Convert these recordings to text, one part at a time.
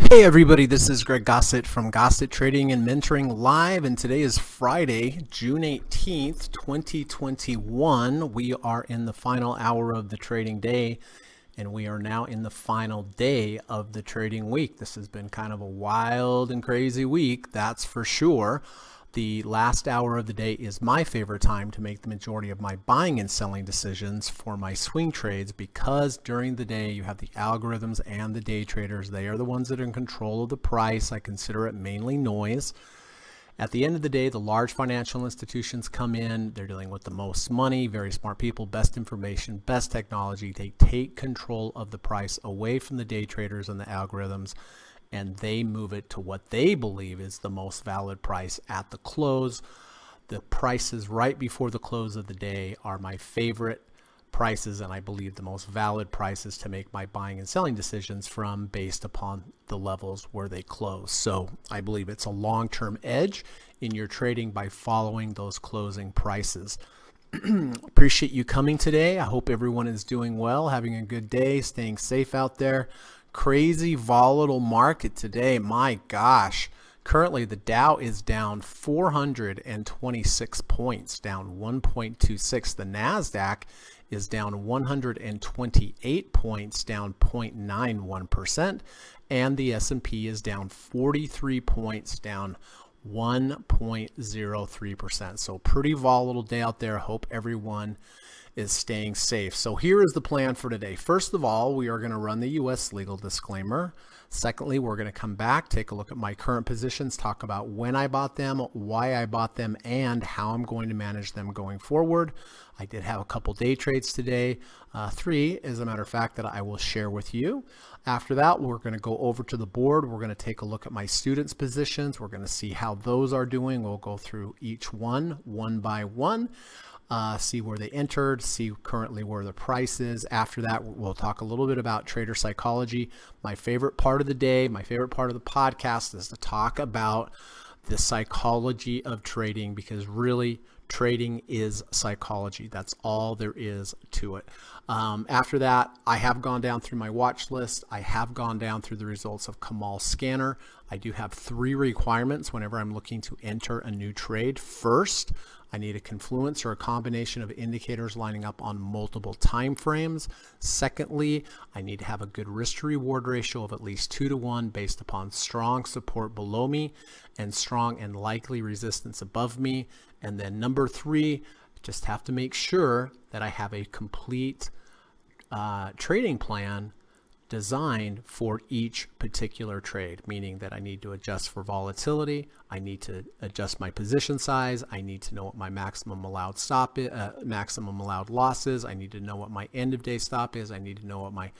Hey everybody, this is Greg Gossett from Gossett Trading and Mentoring Live, and today is Friday, June 18th, 2021. We are in the final hour of the trading day, and we are now in the final day of the trading week. This has been kind of a wild and crazy week, that's for sure. The last hour of the day is my favorite time to make the majority of my buying and selling decisions for my swing trades, because during the day you have the algorithms and the day traders. They are the ones that are in control of the price. I consider it mainly noise. At the end of the day, the large financial institutions come in. They're dealing with the most money, very smart people, best information, best technology. They take control of the price away from the day traders and the algorithms, and they move it to what they believe is the most valid price at the close. The prices right before the close of the day are my favorite prices, and I believe the most valid prices to make my buying and selling decisions from, based upon the levels where they close. So I believe it's a long-term edge in your trading by following those closing prices. Appreciate you coming today. I hope everyone is doing well, having a good day, staying safe out there. Crazy volatile market today. My gosh. Currently the Dow is down 426 points, down 1.26. The NASDAQ is down 128 points, down 0.91%. And the S&P is down 43 points, down 1.03%. So pretty volatile day out there. Hope everyone is staying safe. So here is the plan for today. First of all, we are going to run the U.S. legal disclaimer. Secondly, we're going to come back, take a look at my current positions, talk about when I bought them, why I bought them, and how I'm going to manage them going forward. I did have a couple day trades today, 3 as a matter of fact, that I will share with you. After that, we're going to go over to the board. We're going to take a look at my students' positions. We're going to see how those are doing. We'll go through each one by one. See where they entered, see currently where the price is. After that, we'll talk a little bit about trader psychology. My favorite part of the day, my favorite part of the podcast is to talk about the psychology of trading, because really trading is psychology. That's all there is to it. After that, I have gone down through my watch list. I have gone down through the results of Kamal Scanner. I do have 3 requirements whenever I'm looking to enter a new trade. First, I need a confluence or a combination of indicators lining up on multiple time frames. Secondly, I need to have a good risk to reward ratio of at least 2 to 1 based upon strong support below me and strong and likely resistance above me. And then number 3, just have to make sure that I have a complete trading plan designed for each particular trade, meaning that I need to adjust for volatility, I need to adjust my position size, I need to know what my maximum allowed stop is, maximum allowed loss is, I need to know what my end of day stop is, I need to know what my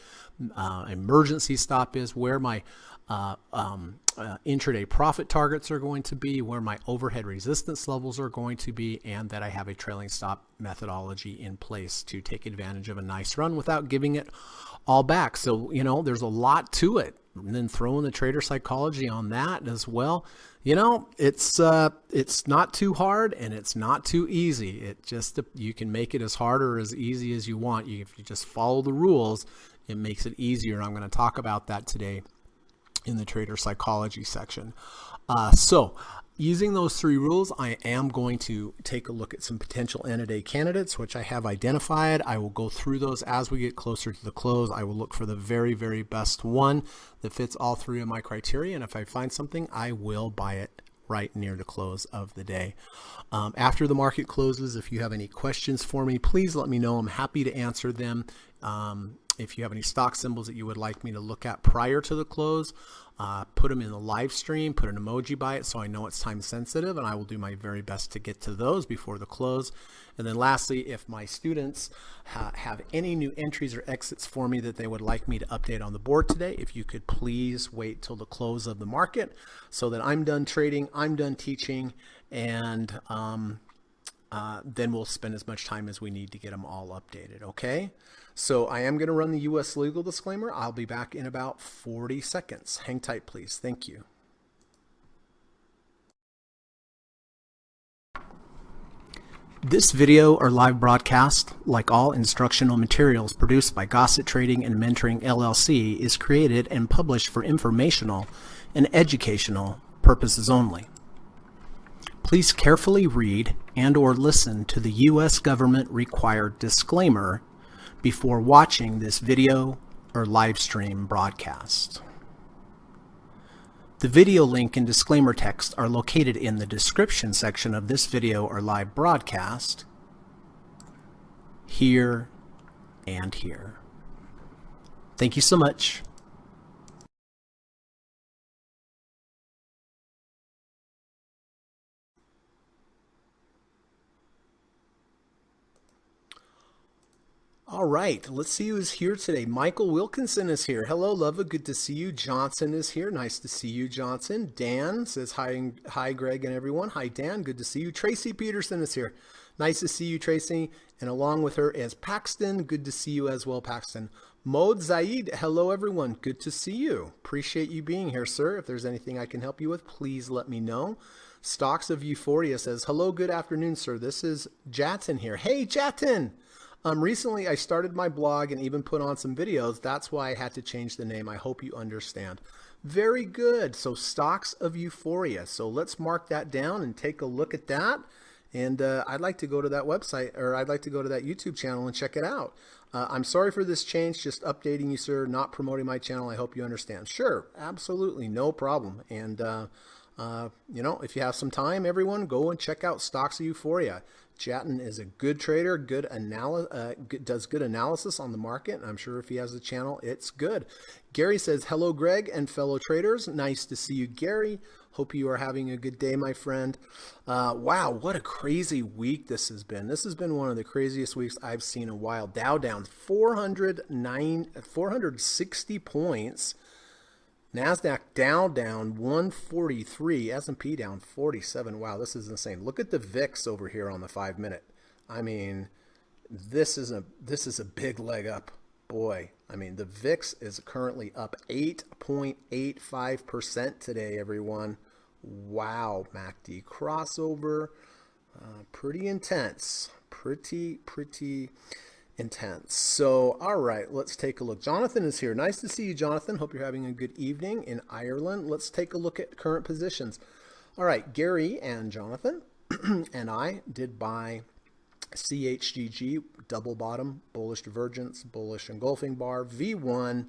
emergency stop is, where my intraday profit targets are going to be, where my overhead resistance levels are going to be, and that I have a trailing stop methodology in place to take advantage of a nice run without giving it all back. So, you know, there's a lot to it. And then throw in the trader psychology on that as well. You know, it's not too hard and it's not too easy. It just, you can make it as hard or as easy as you want. If you just follow the rules, it makes it easier. And I'm going to talk about that today in the trader psychology section. So using those 3 rules, I am going to take a look at some potential end of day candidates, which I have identified. I will go through those as we get closer to the close. I will look for the very, very best one that fits all 3 of my criteria. And if I find something, I will buy it right near the close of the day. After the market closes, if you have any questions for me, please let me know. I'm happy to answer them. If you have any stock symbols that you would like me to look at prior to the close, put them in the live stream, put an emoji by it so I know it's time sensitive, and I will do my very best to get to those before the close. And then lastly, if my students have any new entries or exits for me that they would like me to update on the board today, if you could please wait till the close of the market so that I'm done trading, I'm done teaching, and then we'll spend as much time as we need to get them all updated, okay? So I am going to run the U.S. legal disclaimer. I'll be back in about 40 seconds. Hang tight, please. Thank you. This video or live broadcast, like all instructional materials produced by Gossett Trading and Mentoring LLC, is created and published for informational and educational purposes only. Please carefully read and/or listen to the U.S. government required disclaimer before watching this video or live stream broadcast. The video link and disclaimer text are located in the description section of this video or live broadcast, here and here. Thank you so much. All right, let's see who's here today. Michael Wilkinson is here. Hello, Lova. Good to see you. Johnson is here. Nice to see you, Johnson. Dan says hi, Greg and everyone. Hi, Dan. Good to see you. Tracy Peterson is here. Nice to see you, Tracy. And along with her is Paxton. Good to see you as well, Paxton. Maud Zaid. Hello, everyone. Good to see you. Appreciate you being here, sir. If there's anything I can help you with, please let me know. Stocks of Euphoria says, hello, good afternoon, sir. This is Jatin here. Hey, Jatin. Recently, I started my blog and even put on some videos. That's why I had to change the name. I hope you understand. Very good. So Stocks of Euphoria. So let's mark that down and take a look at that. And I'd like to go to that website, or I'd like to go to that YouTube channel and check it out. I'm sorry for this change. Just updating you, sir. Not promoting my channel. I hope you understand. Sure. Absolutely. No problem. And, you know, if you have some time, everyone, go and check out Stocks of Euphoria. Jatin is a good trader, does good analysis on the market. I'm sure if he has a channel, it's good. Gary says, hello, Greg and fellow traders. Nice to see you, Gary. Hope you are having a good day, my friend. Wow, what a crazy week this has been. This has been one of the craziest weeks I've seen in a while. Dow down 460 points. NASDAQ down 143, S&P down 47. Wow, this is insane. Look at the VIX over here on the 5-minute. I mean, this is a big leg up. Boy, I mean, the VIX is currently up 8.85% today, everyone. Wow, MACD crossover. Pretty intense. Pretty intense. So, all right, let's take a look. Jonathan is here. Nice to see you, Jonathan. Hope you're having a good evening in Ireland. Let's take a look at current positions. All right, Gary and Jonathan and I did buy CHGG, double bottom, bullish divergence, bullish engulfing bar, V1,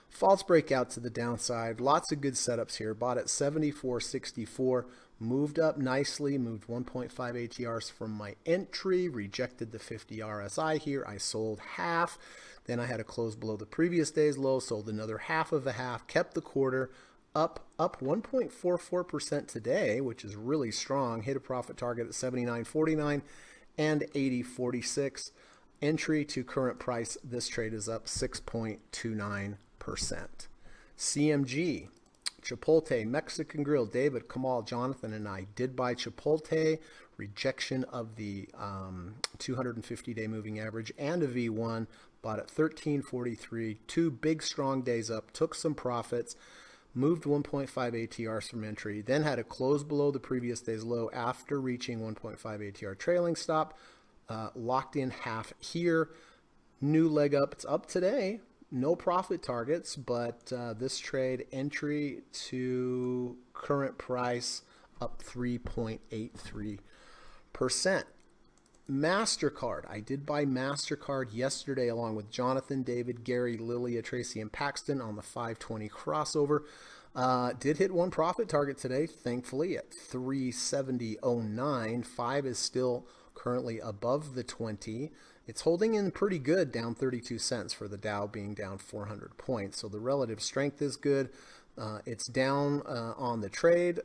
false breakout to the downside. Lots of good setups here. Bought at 74.64. Moved up nicely, moved 1.5 ATRs from my entry, rejected the 50 RSI here. I sold half. Then I had a close below the previous day's low, sold another half of a half, kept the quarter, up 1.44% today, which is really strong. Hit a profit target at 79.49 and 80.46. Entry to current price, this trade is up 6.29%. CMG. Chipotle, Mexican Grill, David, Kamal, Jonathan, and I did buy Chipotle, rejection of the 250-day moving average and a V1, bought at 13.43, 2 big strong days up, took some profits, moved 1.5 ATRs from entry, then had a close below the previous day's low after reaching 1.5 ATR trailing stop, locked in half here, new leg up, it's up today. No profit targets, but this trade entry to current price up 3.83%. MasterCard. I did buy MasterCard yesterday along with Jonathan, David, Gary, Lilia, Tracy, and Paxton on the 520 crossover. Did hit one profit target today, thankfully, at 370.09. 5 is still currently above the 20. It's holding in pretty good, down 32 cents for the Dow being down 400 points. So the relative strength is good. It's down on the trade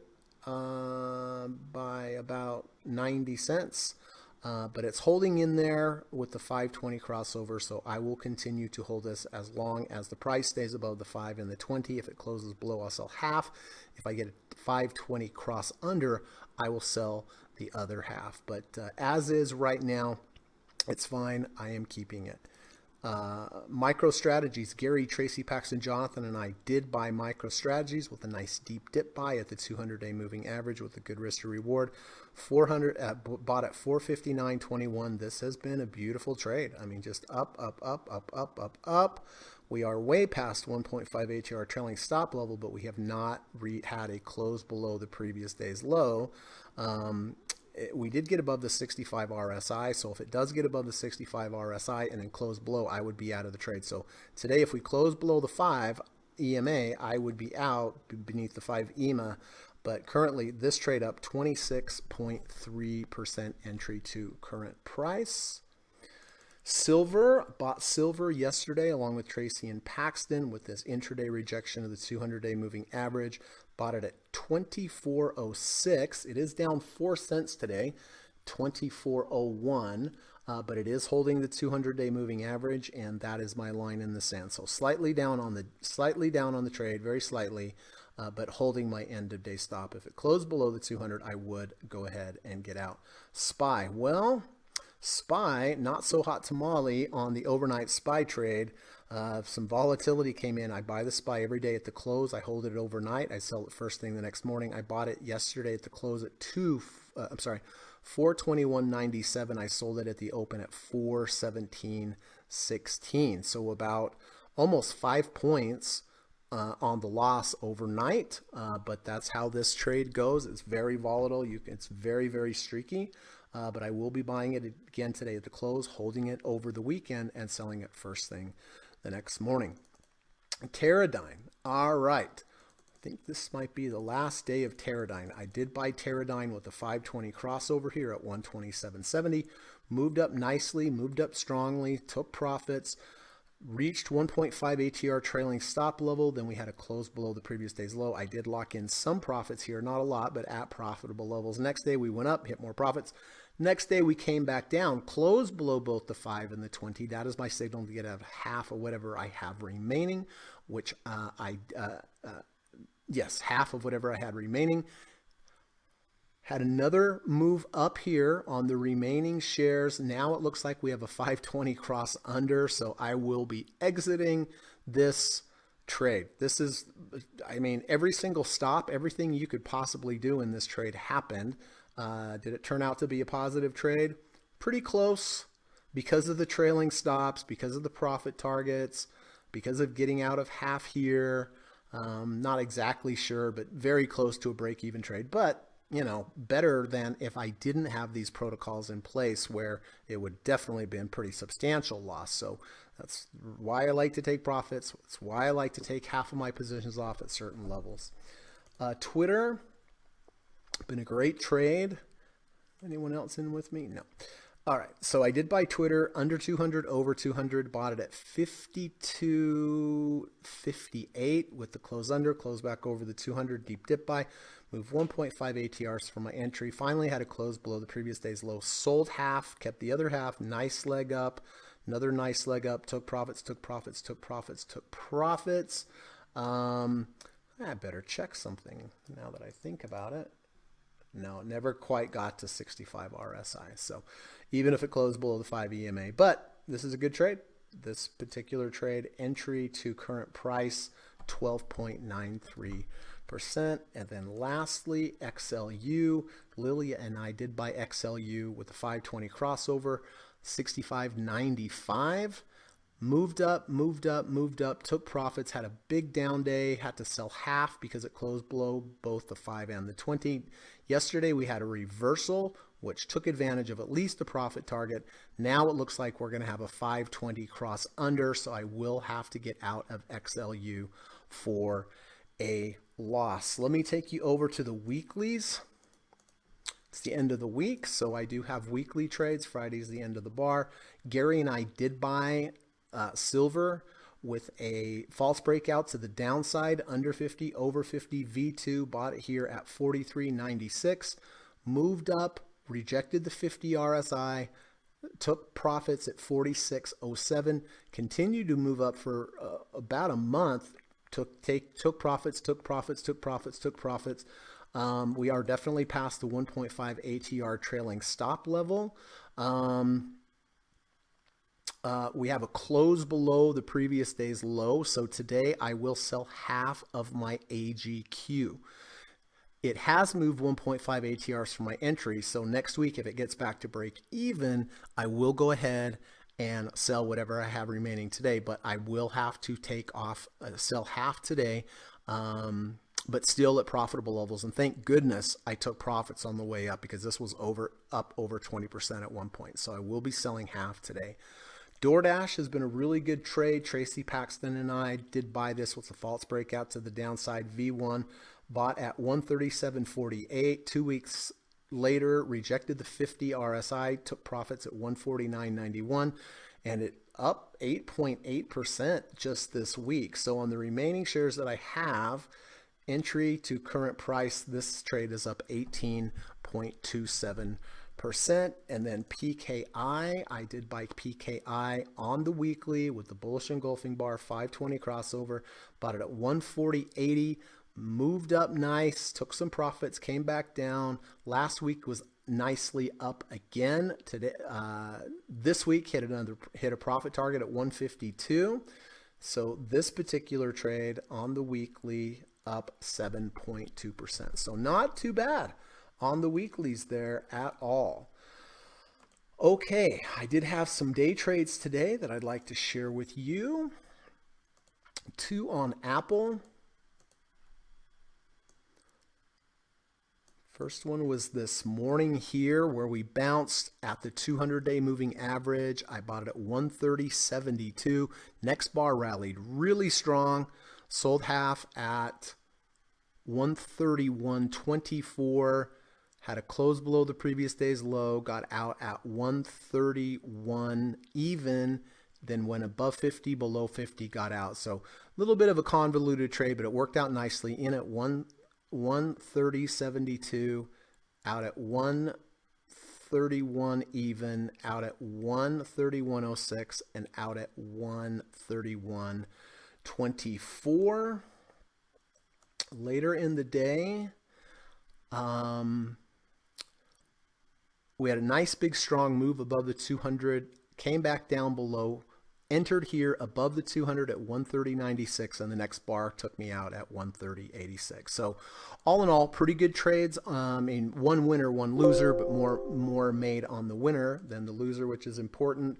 by about 90 cents. But it's holding in there with the 520 crossover. So I will continue to hold this as long as the price stays above the 5 and the 20. If it closes below, I'll sell half. If I get a 520 cross under, I will sell the other half. But as is right now, it's fine. I am keeping it. MicroStrategies, Gary, Tracy, Paxton, Jonathan, and I did buy MicroStrategies with a nice deep dip buy at the 200-day moving average with a good risk to reward. 400 bought at 459.21. This has been a beautiful trade. I mean, just up, up, up, up, up, up, up. We are way past 1.5 ATR trailing stop level, but we have not had a close below the previous day's low. We did get above the 65 RSI, so if it does get above the 65 RSI and then close below, I would be out of the trade. So today, if we close below the 5 EMA, I would be out beneath the 5 EMA, but currently this trade up 26.3% entry to current price. Silver, bought silver yesterday along with Tracy and Paxton with this intraday rejection of the 200-day moving average. Bought it at 24.06. It is down 4 cents today, 24.01, but it is holding the 200-day moving average, and that is my line in the sand. So slightly down on the trade, very slightly, but holding my end of day stop. If it closed below the 200, I would go ahead and get out. SPY, well, SPY, not so hot tamale on the overnight SPY trade. Some volatility came in. I buy the SPY every day at the close. I hold it overnight. I sell it first thing the next morning. I bought it yesterday at the close at 421.97. I sold it at the open at 417.16. So about almost 5 points on the loss overnight. But that's how this trade goes. It's very volatile. It's very, very streaky. But I will be buying it again today at the close, holding it over the weekend, and selling it first thing the next morning. Teradyne. All right. I think this might be the last day of Teradyne. I did buy Teradyne with the 520 crossover here at 127.70. Moved up nicely, moved up strongly, took profits, reached 1.5 ATR trailing stop level. Then we had a close below the previous day's low. I did lock in some profits here, not a lot, but at profitable levels. Next day we went up, hit more profits. Next day we came back down, closed below both the 5 and the 20. That is my signal to get out of half of whatever I have remaining, which yes, half of whatever I had remaining. Had another move up here on the remaining shares. Now it looks like we have a 520 cross under, so I will be exiting this trade. This is, I mean, every single stop, everything you could possibly do in this trade happened. Did it turn out to be a positive trade? Pretty close because of the trailing stops, because of the profit targets, because of getting out of half here. Not exactly sure, but very close to a break-even trade. But you know, better than if I didn't have these protocols in place where it would definitely been pretty substantial loss. So that's why I like to take profits. It's why I like to take half of my positions off at certain levels. Twitter, been a great trade. Anyone else in with me? No. All right, so I did buy Twitter under 200, over 200, bought it at 52.58 with the close under, close back over the 200, deep dip buy, moved 1.5 ATRs for my entry, finally had a close below the previous day's low, sold half, kept the other half, nice leg up, another nice leg up, took profits, took profits, took profits, took profits. I better check something now that I think about it. No, never quite got to 65 RSI. So even if it closed below the 5 EMA, but this is a good trade. This particular trade, entry to current price, 12.93%. And then lastly, XLU. Lilia and I did buy XLU with the 520 crossover, 65.95. Moved up, moved up, moved up, took profits, had a big down day, had to sell half because it closed below both the 5 and the 20. Yesterday we had a reversal, which took advantage of at least a profit target. Now it looks like we're going to have a 520 cross under, so I will have to get out of XLU for a loss. Let me take you over to the weeklies. It's the end of the week, so I do have weekly trades. Friday's the end of the bar. Gary and I did buy silver with a false breakout to the downside, under 50, over 50, V2, bought it here at 43.96, moved up, rejected the 50 RSI, took profits at 46.07, continued to move up for about a month, took profits, took profits, took profits, took profits. We are definitely past the 1.5 ATR trailing stop level. We have a close below the previous day's low. So today I will sell half of my AGQ. It has moved 1.5 ATRs from my entry. So next week, if it gets back to break even, I will go ahead and sell whatever I have remaining today, but I will have to take off, sell half today, but still at profitable levels. And thank goodness I took profits on the way up, because this was up over 20% at one point. So I will be selling half today. DoorDash has been a really good trade. Tracy Paxton and I did buy this with a false breakout to the downside. V1 bought at 137.48. 2 weeks later, rejected the 50 RSI, took profits at 149.91, and it up 8.8% just this week. So on the remaining shares that I have, entry to current price, this trade is up 18.27%. And then PKI, I did buy PKI on the weekly with the bullish engulfing bar, 520 crossover, bought it at 140.80, moved up nice, took some profits, came back down. Last week was nicely up again. Today, this week hit a profit target at 152. So this particular trade on the weekly up 7.2%. So not too bad on the weeklies there at all. Okay, I did have some day trades today that I'd like to share with you. 2 on Apple. First one was this morning here where we bounced at the 200-day moving average. I bought it at 130.72. Next bar rallied really strong. Sold half at 131.24. Had a close below the previous day's low. Got out at 131 even. Then went above 50, below 50, got out. So a little bit of a convoluted trade, but it worked out nicely. In at 130.72, out at 131 even, out at 131.06, and out at 131.24. Later in the day, we had a nice big strong move above the 200, came back down below, entered here above the 200 at 130.96, and the next bar took me out at 130.86. So all in all, pretty good trades. I mean, one winner, one loser, but more made on the winner than the loser, which is important.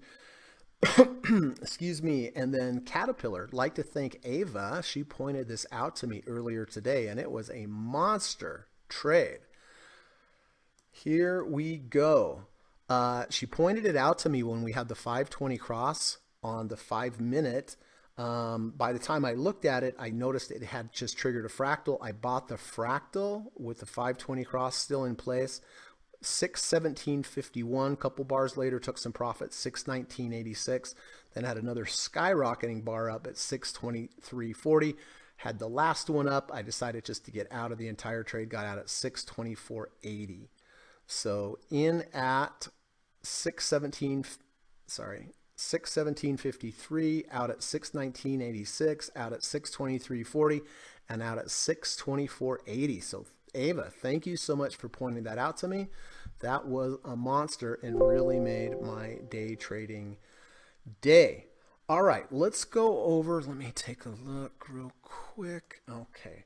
Excuse me. And then Caterpillar, like to thank Ava. She pointed this out to me earlier today, and it was a monster trade. Here we go. She pointed it out to me when we had the 520 cross on the 5-minute. By the time I looked at it, I noticed it had just triggered a fractal. I bought the fractal with the 520 cross still in place. 617.51, couple bars later, took some profit, 619.86, then had another skyrocketing bar up at 623.40. Had the last one up. I decided just to get out of the entire trade, got out at 624.80. So in at 617.53, out at 619.86, out at 623.40, and out at 624.80. So Ava, thank you so much for pointing that out to me. That was a monster and really made my day trading day. All right, let's go over. Let me take a look real quick. Okay.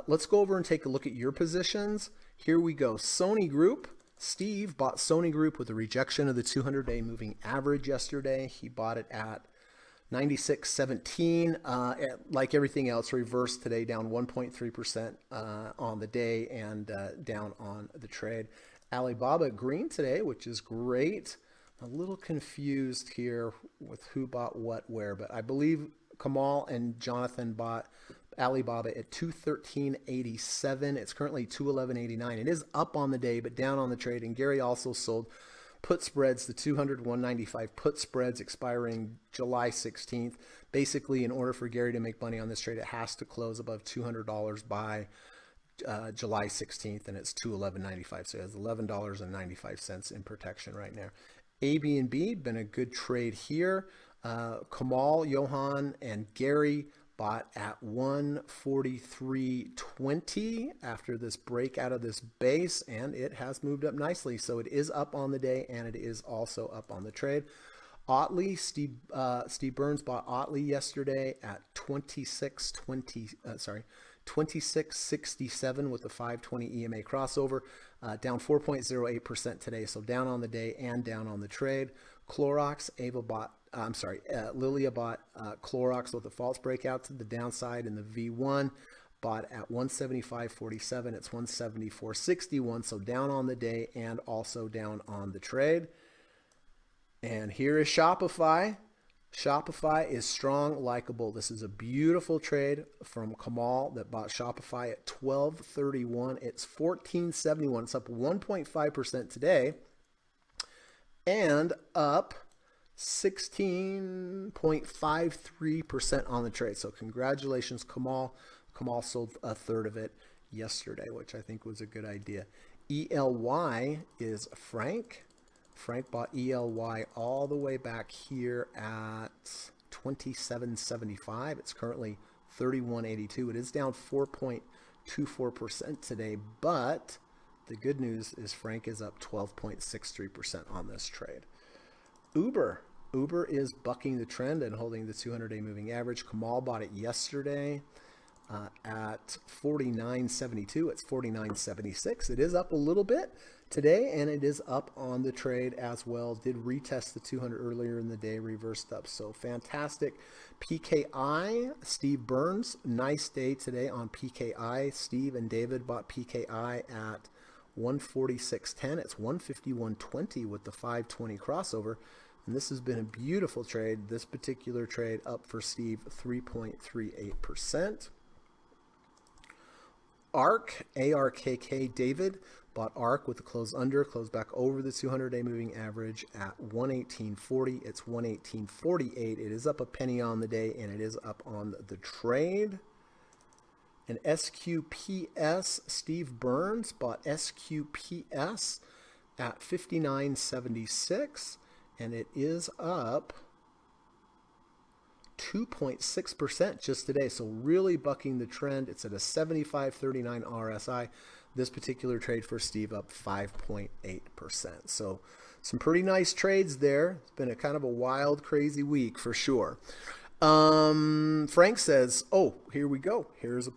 Let's go over and take a look at your positions. Here we go. Sony Group. Steve bought Sony Group with a rejection of the 200-day moving average yesterday. He bought it at 96.17. Like everything else, reversed today, down 1.3% on the day and down on the trade. Alibaba green today, which is great. A little confused here with who bought what where, but I believe Kamal and Jonathan bought Alibaba at 213.87. It's currently 211.89. It is up on the day, but down on the trade. And Gary also sold put spreads, the 200 195 put spreads expiring July 16th. Basically, in order for Gary to make money on this trade, it has to close above $200 by July 16th, and it's $211.95. So it has $11.95 in protection right now. AB&B, been a good trade here. Kamal, Johan, and Gary bought at 143.20 after this break out of this base, and it has moved up nicely. So it is up on the day, and it is also up on the trade. Steve Burns bought Otley yesterday at 26.67 with the 520 EMA crossover, down 4.08% today. So down on the day and down on the trade. Clorox, Lilia bought Clorox with a false breakout to the downside in the V1. Bought at 175.47. It's 174.61. So down on the day and also down on the trade. And here is Shopify. Shopify is strong, likable. This is a beautiful trade from Kamal that bought Shopify at 12.31. It's 14.71. It's up 1.5% today and up 16.53% on the trade. So congratulations, Kamal. Kamal sold a third of it yesterday, which I think was a good idea. ELY is Frank. Frank bought ELY all the way back here at 27.75. It's currently 31.82. It is down 4.24% today, but the good news is Frank is up 12.63% on this trade. Uber is bucking the trend and holding the 200-day moving average. Kamal bought it yesterday at 49.72. It's 49.76. It is up a little bit today, and it is up on the trade as well. Did retest the 200 earlier in the day, reversed up. So fantastic. PKI, Steve Burns, nice day today on PKI. Steve and David bought PKI at 146.10. It's 151.20 with the 520 crossover. And this has been a beautiful trade. This particular trade up for Steve 3.38%. ARK, ARKK, David bought ARK with the close under, close back over the 200-day moving average at 118.40. It's 118.48. It is up a penny on the day, and it is up on the trade. And SQPS, Steve Burns bought SQPS at 59.76, and it is up 2.6% just today. So really bucking the trend. It's at a 75.39 RSI. This particular trade for Steve up 5.8%. So some pretty nice trades there. It's been a kind of a wild, crazy week for sure. Frank says, oh, here we go. Here's a,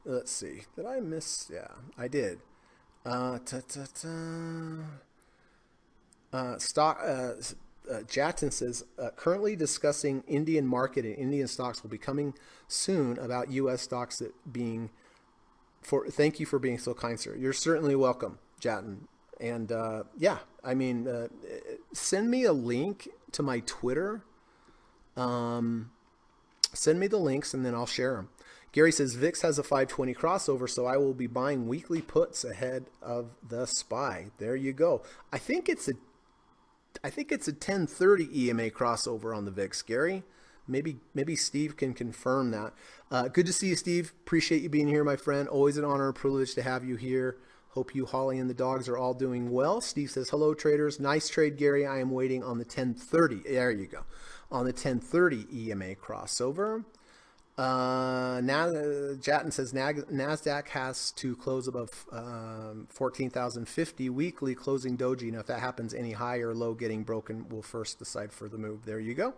let's see. Did I miss? Yeah, I did. Jatin says, currently discussing Indian market and Indian stocks will be coming soon about U.S. stocks that being thank you for being so kind, sir. You're certainly welcome, Jatin. And yeah, I mean, send me a link to my Twitter. Send me the links and then I'll share them. Gary says, VIX has a 520 crossover, so I will be buying weekly puts ahead of the SPY. There you go. I think it's a 1030 EMA crossover on the VIX, Gary. Maybe Steve can confirm that. Good to see you, Steve. Appreciate you being here, my friend. Always an honor and privilege to have you here. Hope you, Holly, and the dogs are all doing well. Steve says, hello, traders. Nice trade, Gary. I am waiting on the 1030. There you go. On the 1030 EMA crossover. Jatin says NASDAQ has to close above 14,050 weekly closing doji. Now, if that happens, any high or low getting broken will first decide for the move. There you go.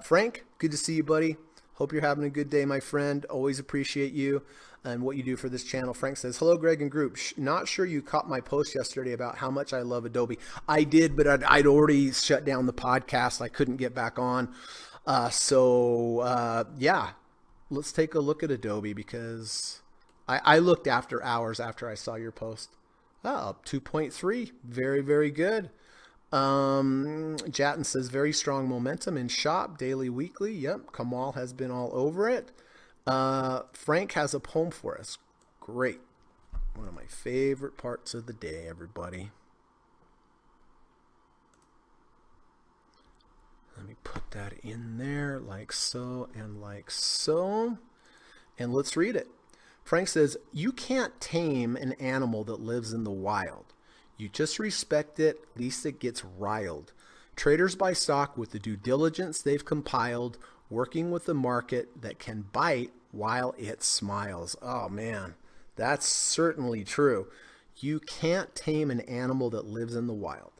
Frank, good to see you, buddy. Hope you're having a good day, my friend. Always appreciate you and what you do for this channel. Frank says, hello, Greg and group. Not sure you caught my post yesterday about how much I love Adobe. I did, but I'd already shut down the podcast. I couldn't get back on. Yeah, let's take a look at Adobe because I looked after hours after I saw your post. Up 2.3. Very, very good. Jatin says very strong momentum in shop daily, weekly. Yep. Kamal has been all over it. Frank has a poem for us. Great. One of my favorite parts of the day, everybody. Let me put that in there like so and like so. And let's read it. Frank says, you can't tame an animal that lives in the wild. You just respect it, least it gets riled. Traders buy stock with the due diligence they've compiled, working with the market that can bite while it smiles. Oh man, that's certainly true. You can't tame an animal that lives in the wild.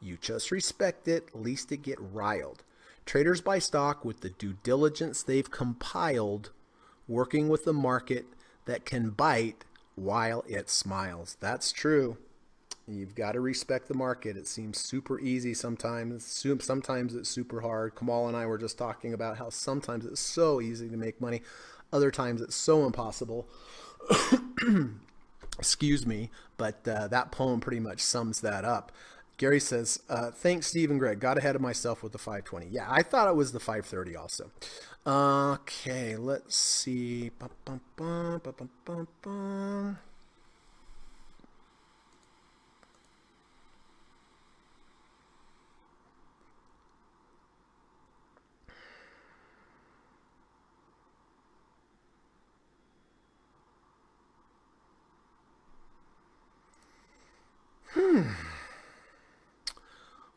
You just respect it, least it get riled. Traders buy stock with the due diligence they've compiled, working with the market that can bite while it smiles. That's true. You've got to respect the market. It seems super easy sometimes. Sometimes it's super hard. Kamal and I were just talking about how sometimes it's so easy to make money. Other times it's so impossible. Excuse me, but that poem pretty much sums that up. Gary says, thanks, Steve and Greg. Got ahead of myself with the 520. Yeah, I thought it was the 530 also. Okay, let's see.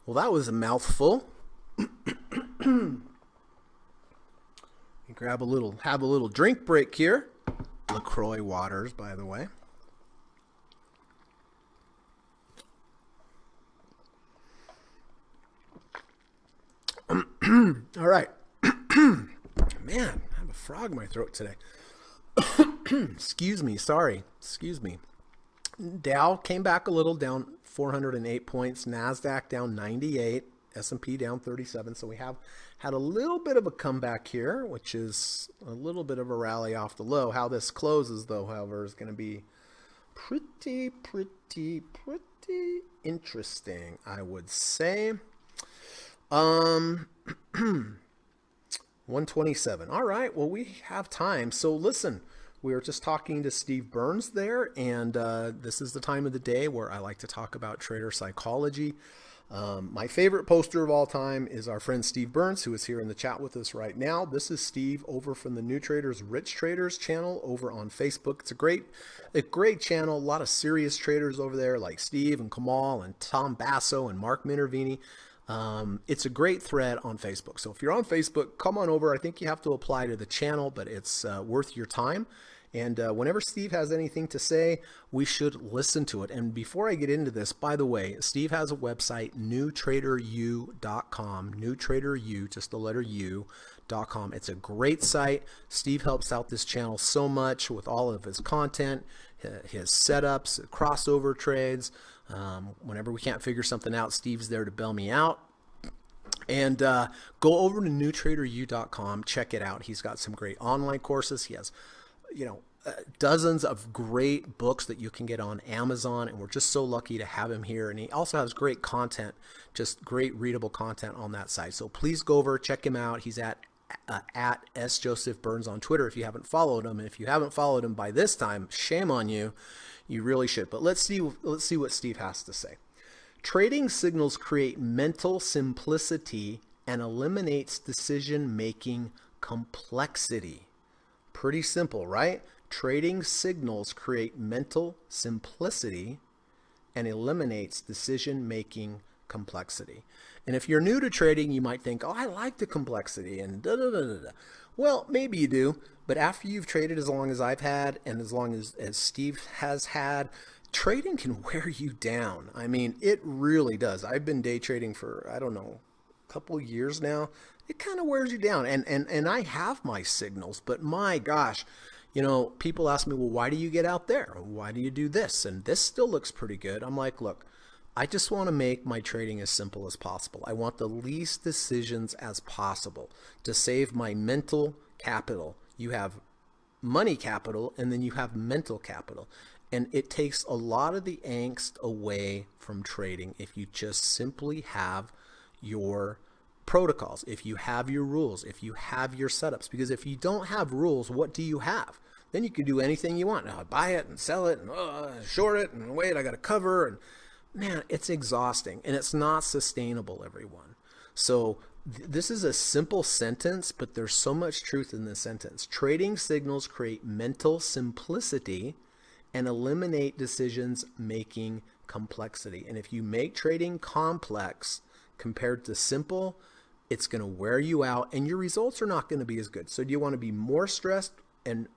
Well, that was a mouthful. Have a little drink break here. LaCroix waters, by the way. All right. Man, I have a frog in my throat today. Excuse me. Sorry. Excuse me. Dow came back a little, down 408 points. NASDAQ down 98. S&P down 37. So we have had a little bit of a comeback here, which is a little bit of a rally off the low. How this closes, though, however, is going to be pretty interesting, I would say. 127. All right. Well, we have time. So listen, we were just talking to Steve Burns there, and this is the time of the day where I like to talk about trader psychology. My favorite poster of all time is our friend Steve Burns, who is here in the chat with us right now. This is Steve over from the New Traders, Rich Traders channel over on Facebook. It's a great channel. A lot of serious traders over there like Steve and Kamal and Tom Basso and Mark Minervini. It's a great thread on Facebook. So if you're on Facebook, come on over. I think you have to apply to the channel, but it's worth your time. And whenever Steve has anything to say, we should listen to it. And before I get into this, by the way, Steve has a website, newtraderu.com, newtraderu, just the letter U.com. It's a great site. Steve helps out this channel so much with all of his content, his setups, crossover trades. Whenever we can't figure something out, Steve's there to bail me out. And go over to newtraderu.com, check it out. He's got some great online courses. He has dozens of great books that you can get on Amazon, and we're just so lucky to have him here. And he also has great content, just great readable content on that site. So please go over, check him out. He's at S Joseph Burns on Twitter if you haven't followed him. And if you haven't followed him by this time, shame on you. You really should. But let's see what Steve has to say. Trading signals create mental simplicity and eliminates decision-making complexity. Pretty simple, right? Trading signals create mental simplicity and eliminates decision-making complexity. And if you're new to trading, you might think, oh, I like the complexity and da-da-da-da-da. Well, maybe you do, but after you've traded as long as I've had and as long as Steve has had, trading can wear you down. I mean, it really does. I've been day trading for, I don't know, a couple years now. It kind of wears you down. And I have my signals, but my gosh, people ask me, well, why do you get out there? Why do you do this? And this still looks pretty good. I'm like, look, I just want to make my trading as simple as possible. I want the least decisions as possible to save my mental capital. You have money capital and then you have mental capital. And it takes a lot of the angst away from trading if you just simply have your protocols, if you have your rules, if you have your setups. Because if you don't have rules, what do you have? Then you can do anything you want. Now, buy it and sell it and short it and wait, I got to cover. And man, it's exhausting and it's not sustainable, everyone. So this is a simple sentence, but there's so much truth in this sentence. Trading signals create mental simplicity and eliminate decisions making complexity. And if you make trading complex compared to simple, it's going to wear you out and your results are not going to be as good. So do you want to be more stressed and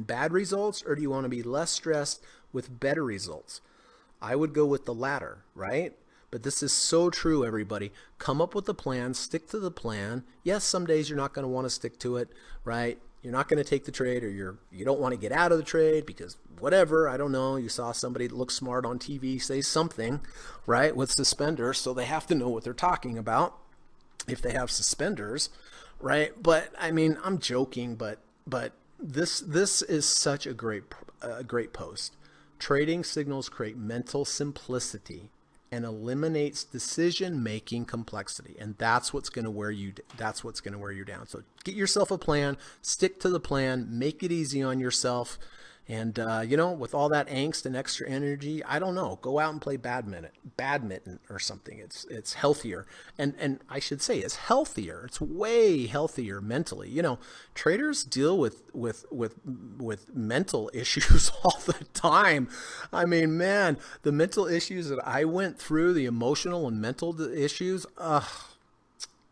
bad results, or do you want to be less stressed with better results? I would go with the latter, right? But this is so true, everybody. Come up with a plan, stick to the plan. Yes, some days you're not going to want to stick to it, right? You're not going to take the trade, or you don't want to get out of the trade because whatever, I don't know, you saw somebody that looks smart on TV say something, right, with suspenders, so they have to know what they're talking about if they have suspenders, right? But I mean, I'm joking, but this is such a great post. Trading signals create mental simplicity and eliminates decision-making complexity, and that's what's going to wear you down. So get yourself a plan, stick to the plan, make it easy on yourself, and with all that angst and extra energy, I don't know, go out and play badminton or something. It's healthier, and I should say it's healthier. It's way healthier mentally. Traders deal with mental issues all the time. I mean, man, the mental issues that I went through, the emotional and mental issues,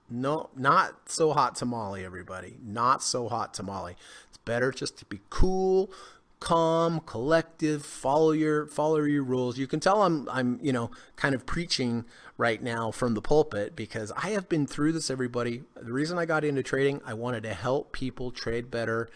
no, not so hot tamale, everybody. Not so hot tamale. It's better just to be cool, calm, collective, follow your rules. You can tell I'm kind of preaching right now from the pulpit because I have been through this, everybody. The reason I got into trading, I wanted to help people trade better,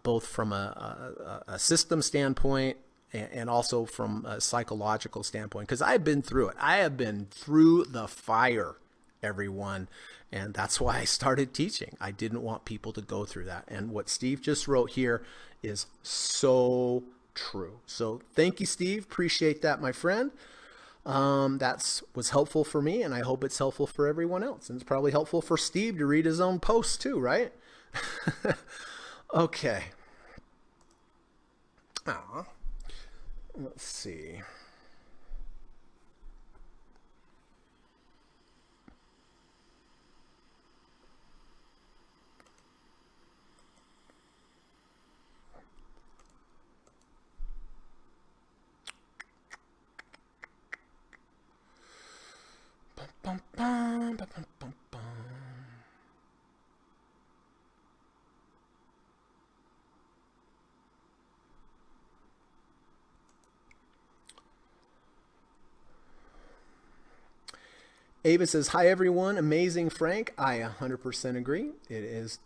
both from a system standpoint and also from a psychological standpoint, because I've been through it. I have been through the fire, everyone. And that's why I started teaching. I didn't want people to go through that. And what Steve just wrote here is so true. So thank you, Steve. Appreciate that, my friend. That was helpful for me, and I hope it's helpful for everyone else. And it's probably helpful for Steve to read his own posts too, right? Okay. Let's see. Bum, bum, bum, bum, bum, bum. Ava says, hi everyone, amazing Frank. I 100% agree.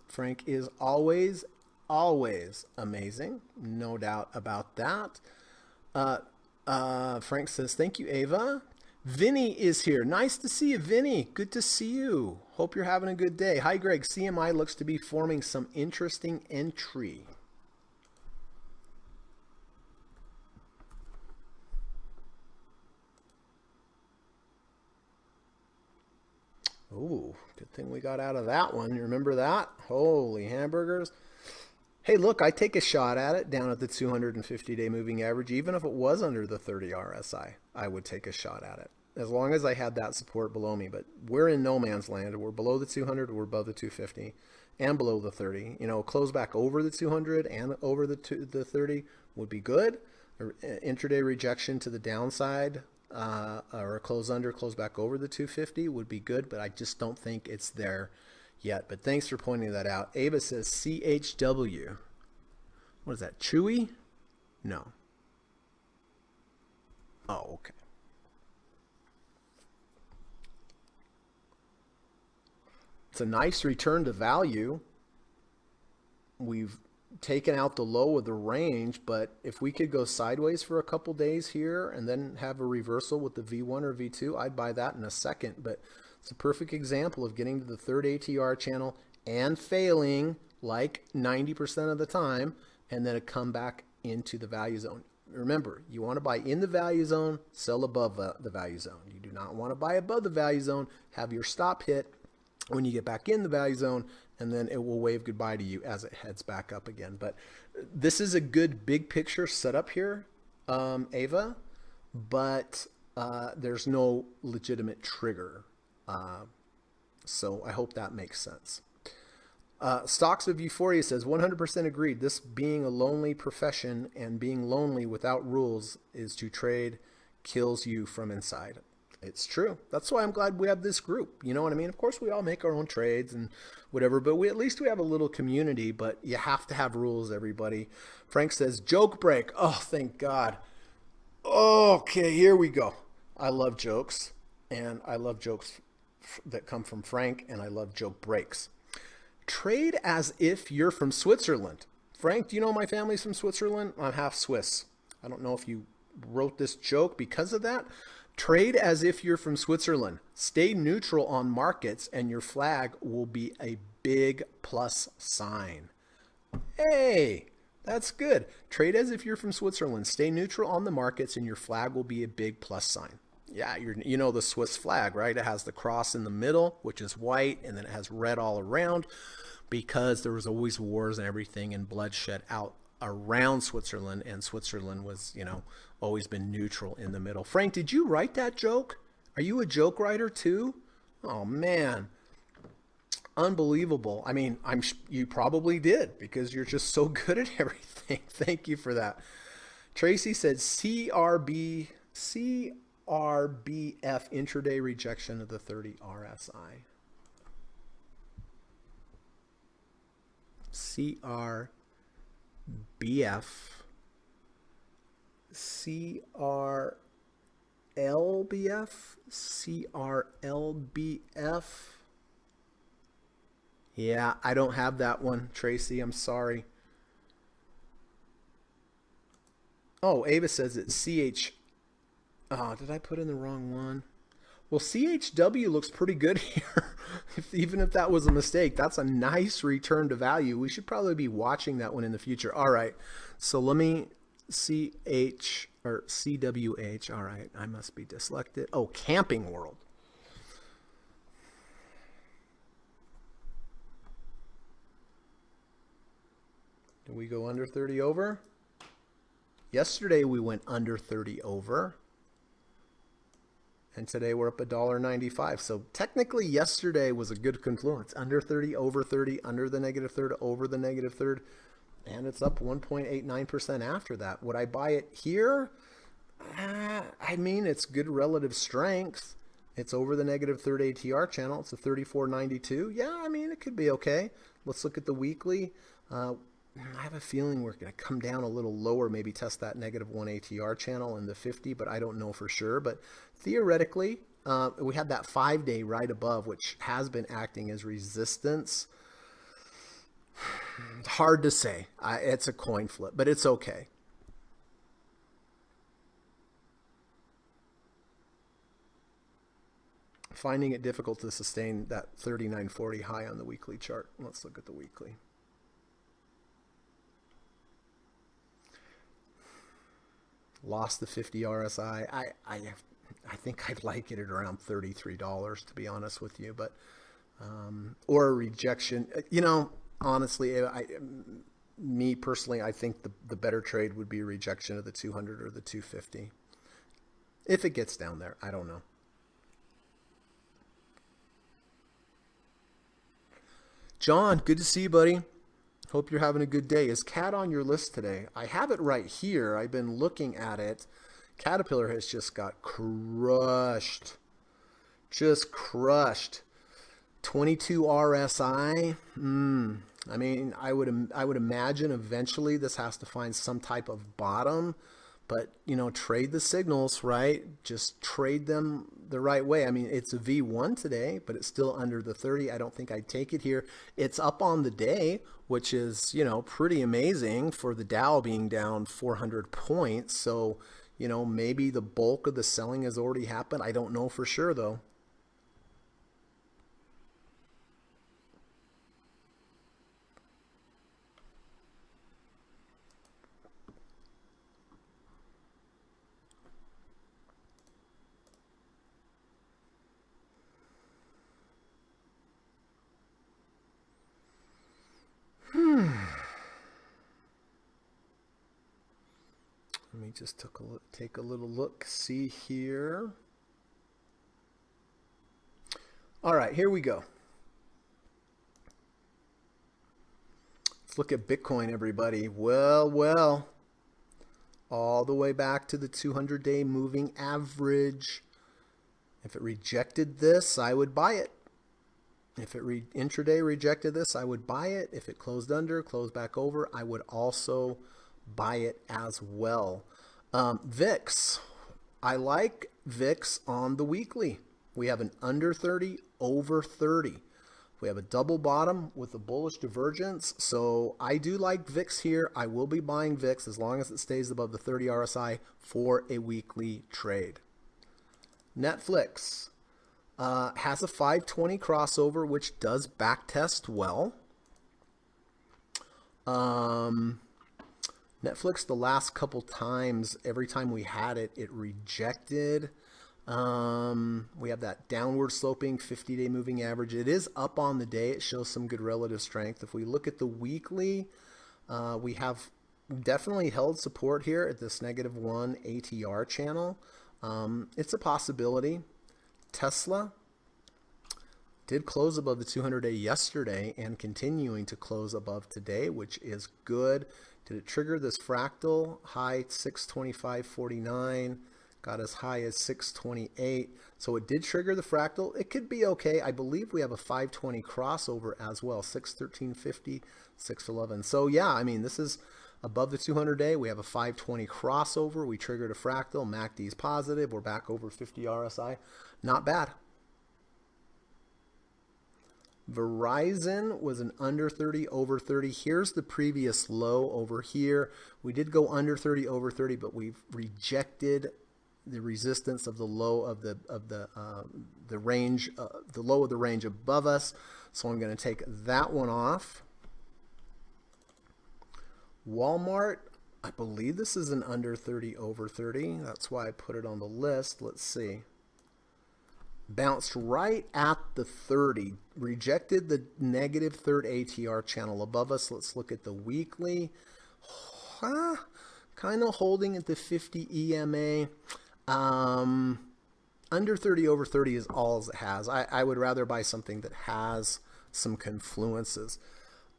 Frank is always amazing. No doubt about that. Frank says, thank you, Ava. Vinny is here. Nice to see you, Vinny. Good to see you. Hope you're having a good day. Hi, Greg. CMI looks to be forming some interesting entry. Ooh, good thing we got out of that one. You remember that? Holy hamburgers. Hey, look, I take a shot at it down at the 250-day moving average. Even if it was under the 30 RSI, I would take a shot at it, as long as I had that support below me. But we're in no man's land. We're below the 200, we're above the 250, and below the 30. Close back over the 200 and over the 30 would be good. Intraday rejection to the downside, or a close back over the 250 would be good, but I just don't think it's there yet. But thanks for pointing that out. Ava says CHW. What is that? Chewy? No. Oh, okay. It's a nice return to value. We've taken out the low of the range, but if we could go sideways for a couple days here and then have a reversal with the V1 or V2, I'd buy that in a second. But it's a perfect example of getting to the third ATR channel and failing like 90% of the time, and then it come back into the value zone. Remember, you want to buy in the value zone, sell above the value zone. You do not want to buy above the value zone, have your stop hit when you get back in the value zone, and then it will wave goodbye to you as it heads back up again. But this is a good big picture setup here, Ava, but there's no legitimate trigger. So I hope that makes sense. Stocks of Euphoria says 100% agreed. This being a lonely profession and being lonely without rules is to trade kills you from inside. It's true. That's why I'm glad we have this group. You know what I mean? Of course, we all make our own trades and whatever, but at least we have a little community. But you have to have rules, everybody. Frank says, joke break. Oh, thank God. Okay, here we go. I love jokes. and I love jokes that come from Frank, and I love joke breaks. Trade as if you're from Switzerland. Frank, do you know my family's from Switzerland? I'm half Swiss. I don't know if you wrote this joke because of that. Trade as if you're from Switzerland. Stay neutral on markets, and your flag will be a big plus sign. Hey, that's good. Trade as if you're from Switzerland. Stay neutral on the markets, and your flag will be a big plus sign. Yeah, you know the Swiss flag, right? It has the cross in the middle, which is white, and then it has red all around because there was always wars and everything and bloodshed out around Switzerland, and Switzerland was, always been neutral in the middle. Frank, did you write that joke? Are you a joke writer too? Oh man, unbelievable. I mean, you probably did because you're just so good at everything. Thank you for that. Tracy said CRBF intraday rejection of the 30 RSI. CRBF CRLBF. Yeah, I don't have that one, Tracy. I'm sorry. Oh, Ava says it's CH. Oh, did I put in the wrong one? Well, CHW looks pretty good here. Even if that was a mistake, that's a nice return to value. We should probably be watching that one in the future. All right, so let me CH or CWH. All right, I must be dyslexic. Oh, Camping World. Did we go under 30 over? Yesterday we went under 30 over. And today we're up $1.95. So technically yesterday was a good confluence. Under 30, over 30, under the negative third, over the negative third. And it's up 1.89% after that. Would I buy it here? I mean, it's good relative strength. It's over the negative third ATR channel. It's a 34.92. Yeah, I mean, it could be okay. Let's look at the weekly. I have a feeling we're going to come down a little lower, maybe test that negative 1 ATR channel in the 50, but I don't know for sure. But theoretically, we had that 5-day right above, which has been acting as resistance. Hard to say. It's a coin flip, but it's okay. Finding it difficult to sustain that 39.40 high on the weekly chart. Let's look at the weekly. Lost the 50 RSI. I think I'd like it at around $33, to be honest with you, but or a rejection. Honestly, me personally, I think the better trade would be a rejection of the 200 or the 250. If it gets down there, I don't know. John, good to see you, buddy. Hope you're having a good day. Is CAT on your list today? I have it right here. I've been looking at it. Caterpillar has just got crushed. Just crushed. 22 RSI. I mean, I would imagine eventually this has to find some type of bottom, but trade the signals, right? Just trade them the right way. I mean, it's a V1 today, but it's still under the 30. I don't think I'd take it here. It's up on the day, which is, pretty amazing for the Dow being down 400 points. So, maybe the bulk of the selling has already happened. I don't know for sure though. Let me just take a little look, see here. All right, here we go. Let's look at Bitcoin, everybody. Well, all the way back to the 200-day moving average. If it rejected this, I would buy it. If it intraday rejected this, I would buy it. If it closed under, closed back over, I would also buy it as well. VIX. I like VIX on the weekly. We have an under 30, over 30. We have a double bottom with a bullish divergence. So I do like VIX here. I will be buying VIX as long as it stays above the 30 RSI for a weekly trade. Netflix has a 520 crossover, which does backtest well. Netflix, the last couple times, every time we had it, it rejected. We have that downward sloping 50-day moving average. It is up on the day. It shows some good relative strength. If we look at the weekly, we have definitely held support here at this -1 ATR channel. It's a possibility. Tesla did close above the 200-day yesterday and continuing to close above today, which is good. Did it trigger this fractal high 625.49? Got as high as 628. So it did trigger the fractal. It could be okay. I believe we have a 520 crossover as well, 613.50, 611. So yeah, I mean, this is above the 200-day. We have a 520 crossover. We triggered a fractal. MACD's positive. We're back over 50 RSI. Not bad. Verizon was an under 30, over 30. Here's the previous low over here. We did go under 30, over 30, but we've rejected the resistance of the low of the range, the low of the range above us. So I'm going to take that one off. Walmart, I believe this is an under 30, over 30. That's why I put it on the list. Let's see. Bounced right at the 30, rejected the negative third ATR channel above us. Let's look at the weekly. Kind of holding at the 50 EMA. Under 30, over 30 is all it has. I would rather buy something that has some confluences.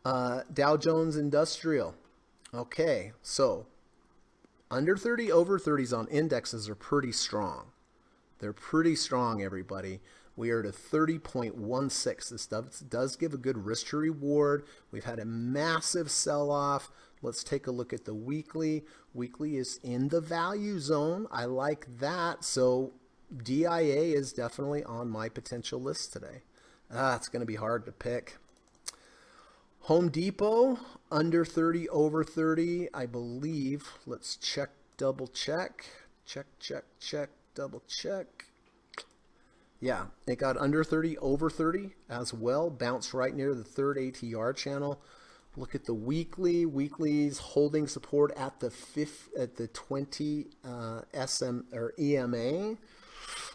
Dow Jones Industrial. Okay, so under 30, over 30s on indexes are pretty strong. They're pretty strong, everybody. We are at a 30.16. This does give a good risk to reward. We've had a massive sell-off. Let's take a look at the weekly. Weekly is in the value zone. I like that. So DIA is definitely on my potential list today. It's going to be hard to pick. Home Depot, under 30, over 30, I believe. Let's check, double check. Check, check, check, double check. Yeah, it got under 30, over 30 as well. Bounced right near the third ATR channel. Look at the weekly. Weekly's holding support at the 20 SM or EMA.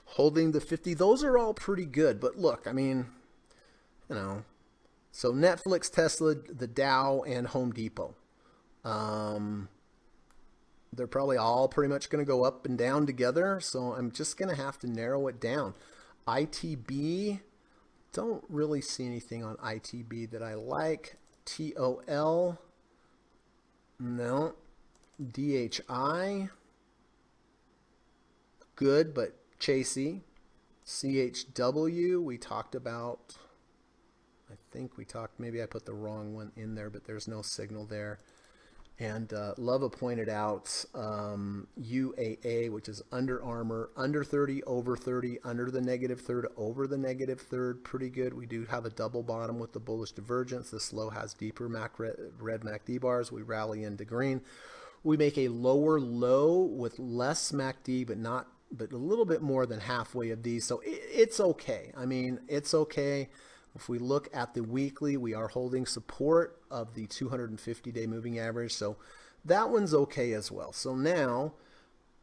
Holding the 50. Those are all pretty good. But look, I mean, you know, so Netflix, Tesla, the Dow, and Home Depot. They're probably all pretty much going to go up and down together. So I'm just going to have to narrow it down. ITB, don't really see anything on ITB that I like. TOL, no. DHI, good, but chasey. CHW, we talked about. I think we talked, maybe I put the wrong one in there, but there's no signal there. And Lova pointed out UAA, which is Under Armour, under 30, over 30, under the negative third, over the negative third, pretty good. We do have a double bottom with the bullish divergence. This low has deeper red MACD bars. We rally into green. We make a lower low with less MACD, but a little bit more than halfway of these. So it's okay. I mean, it's okay. If we look at the weekly, we are holding support of the 250-day moving average. So that one's okay as well. So now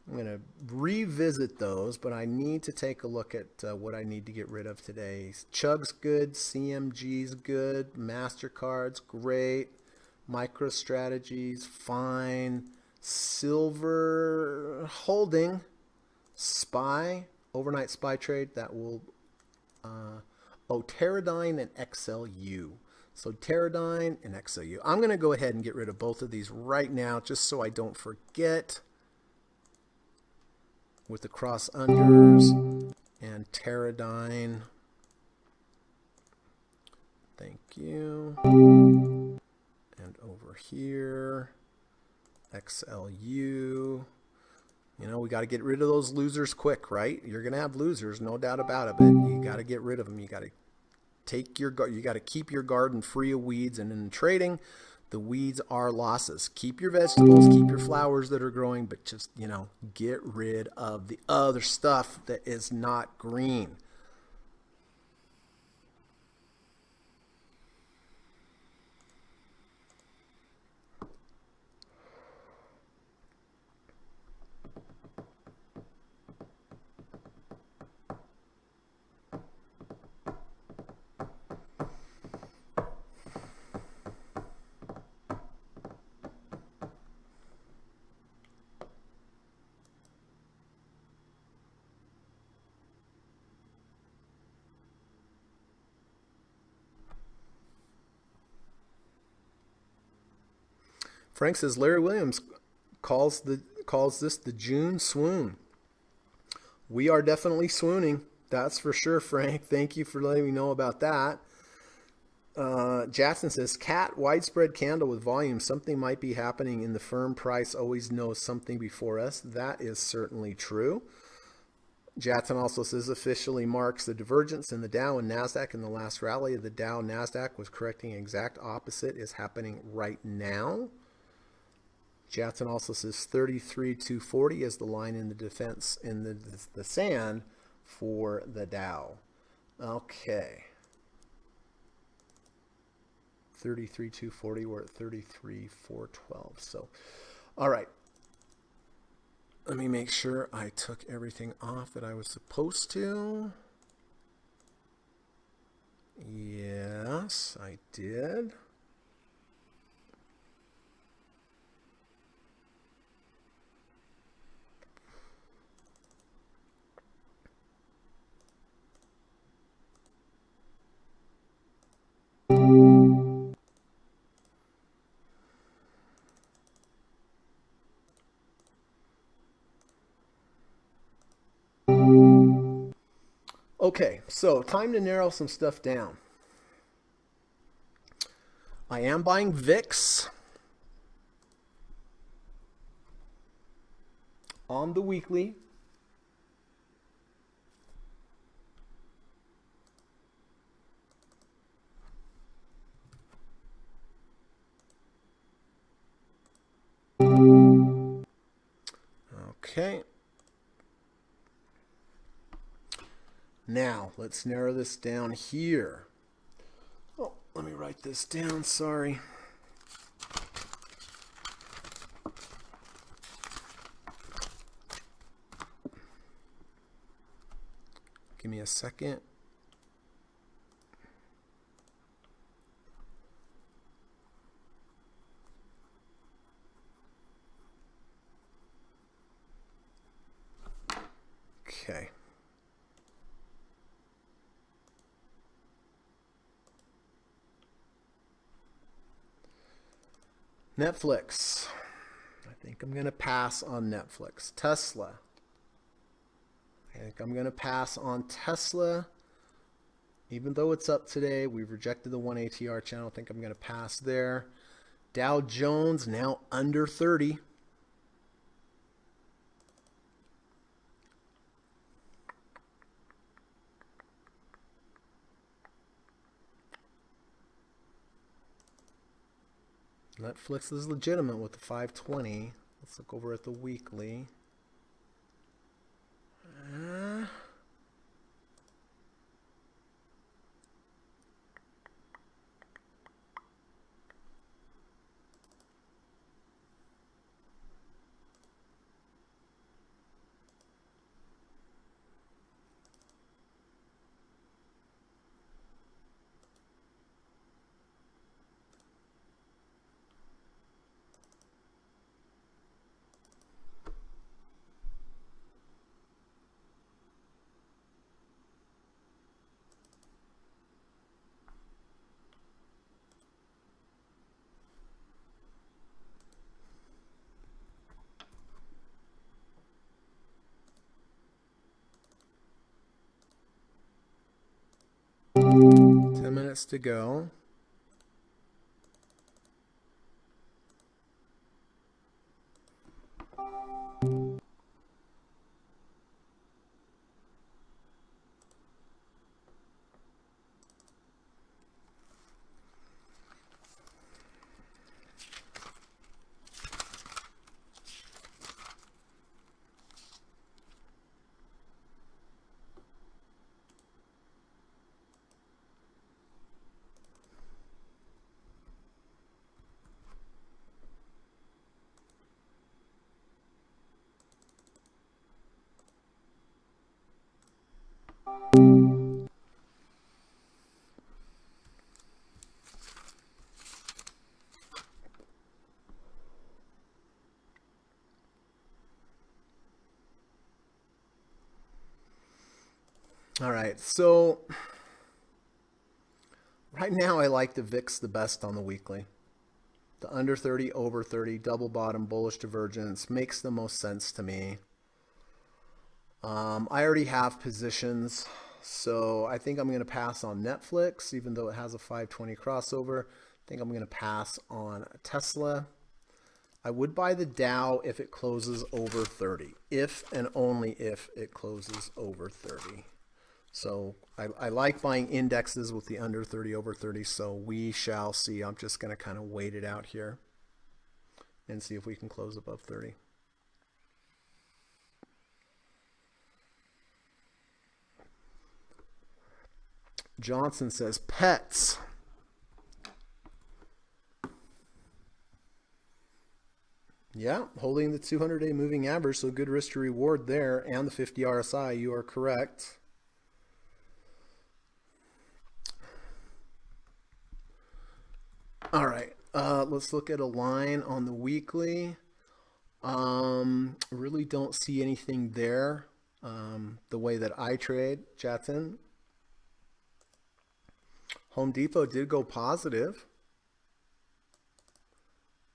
I'm going to revisit those, but I need to take a look at what I need to get rid of today. Chug's good. CMG's good. MasterCard's great. MicroStrategy's fine. Silver holding. SPY, overnight SPY trade, that will... Teradyne and XLU. So Teradyne and XLU. I'm going to go ahead and get rid of both of these right now just so I don't forget. With the cross unders and Teradyne. Thank you. And over here, XLU. You know, we got to get rid of those losers quick, right? You're going to have losers, no doubt about it, but you got to get rid of them. You got to you got to keep your garden free of weeds, and in trading, the weeds are losses. Keep your vegetables, keep your flowers that are growing, but just, you know, get rid of the other stuff that is not green. Frank says Larry Williams calls this the June swoon. We are definitely swooning. That's for sure, Frank. Thank you for letting me know about that. Jackson says, Cat, widespread candle with volume. Something might be happening in the firm price. Always knows something before us. That is certainly true. Jackson also says, officially marks the divergence in the Dow and NASDAQ in the last rally. The Dow NASDAQ was correcting. Exact opposite is happening right now. Jackson also says 33,240 is the line in the defense in the sand for the Dow. Okay. 33,240. We're at 33,412. So, all right. Let me make sure I took everything off that I was supposed to. Yes, I did. Okay, so time to narrow some stuff down. I am buying VIX on the weekly. Okay. Now, let's narrow this down here. Oh, let me write this down, sorry. Give me a second. Okay. Netflix. I think I'm going to pass on Netflix. Tesla. I think I'm going to pass on Tesla. Even though it's up today, we've rejected the 1 ATR channel. I think I'm going to pass there. Dow Jones now under 30. Netflix is legitimate with the 520. Let's look over at the weekly. To go. All right, so right now I like the VIX the best on the weekly. The under 30, over 30, double bottom, bullish divergence makes the most sense to me. I already have positions, so I think I'm going to pass on Netflix, even though it has a 520 crossover. I think I'm going to pass on Tesla. I would buy the Dow if it closes over 30, if and only if it closes over 30. So I like buying indexes with the under 30, over 30, so we shall see. I'm just going to kind of wait it out here and see if we can close above 30. Johnson says pets. Yeah, holding the 200-day moving average, so good risk to reward there, and the 50 RSI. You are correct. All right, let's look at a line on the weekly. Really don't see anything there. The way that I trade, Jatin. Home Depot did go positive.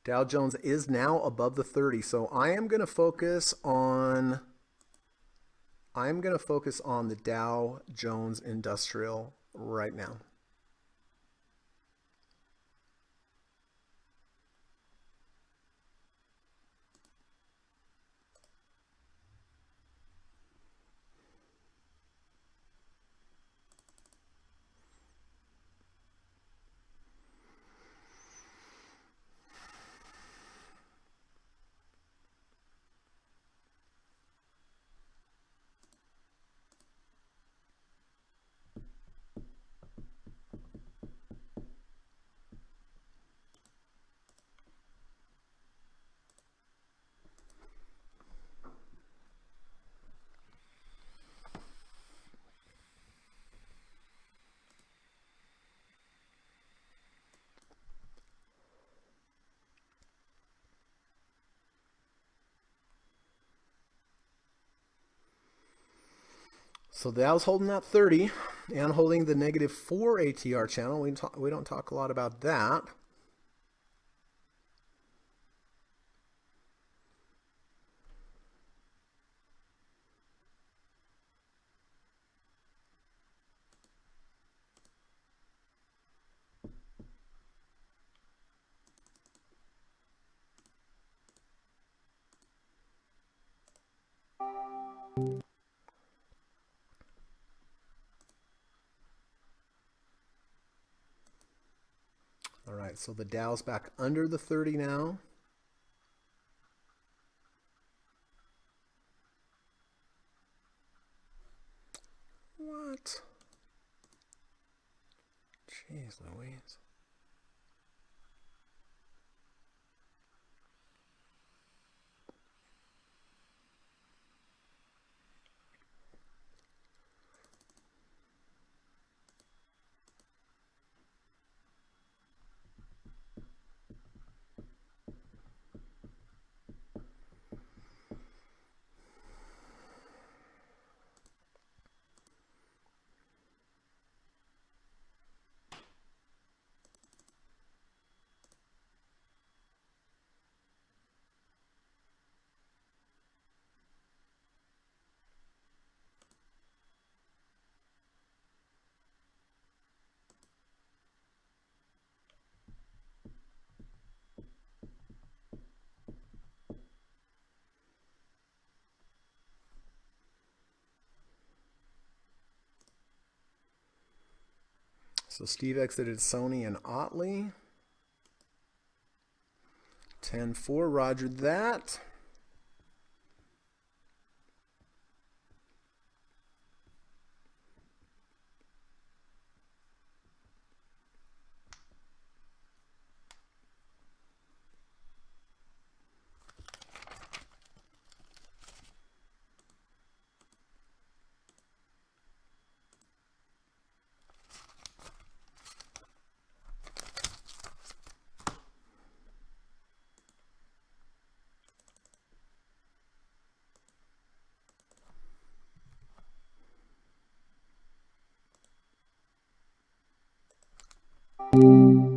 Dow Jones is now above the 30, so I am going to focus on the Dow Jones Industrial right now. So Dow's holding that 30 and holding the -4 ATR channel. We don't talk a lot about that. All right, so the Dow's back under the 30 now. What? Jeez Louise. So Steve exited Sony and Otley. 10-4, roger that. Okay.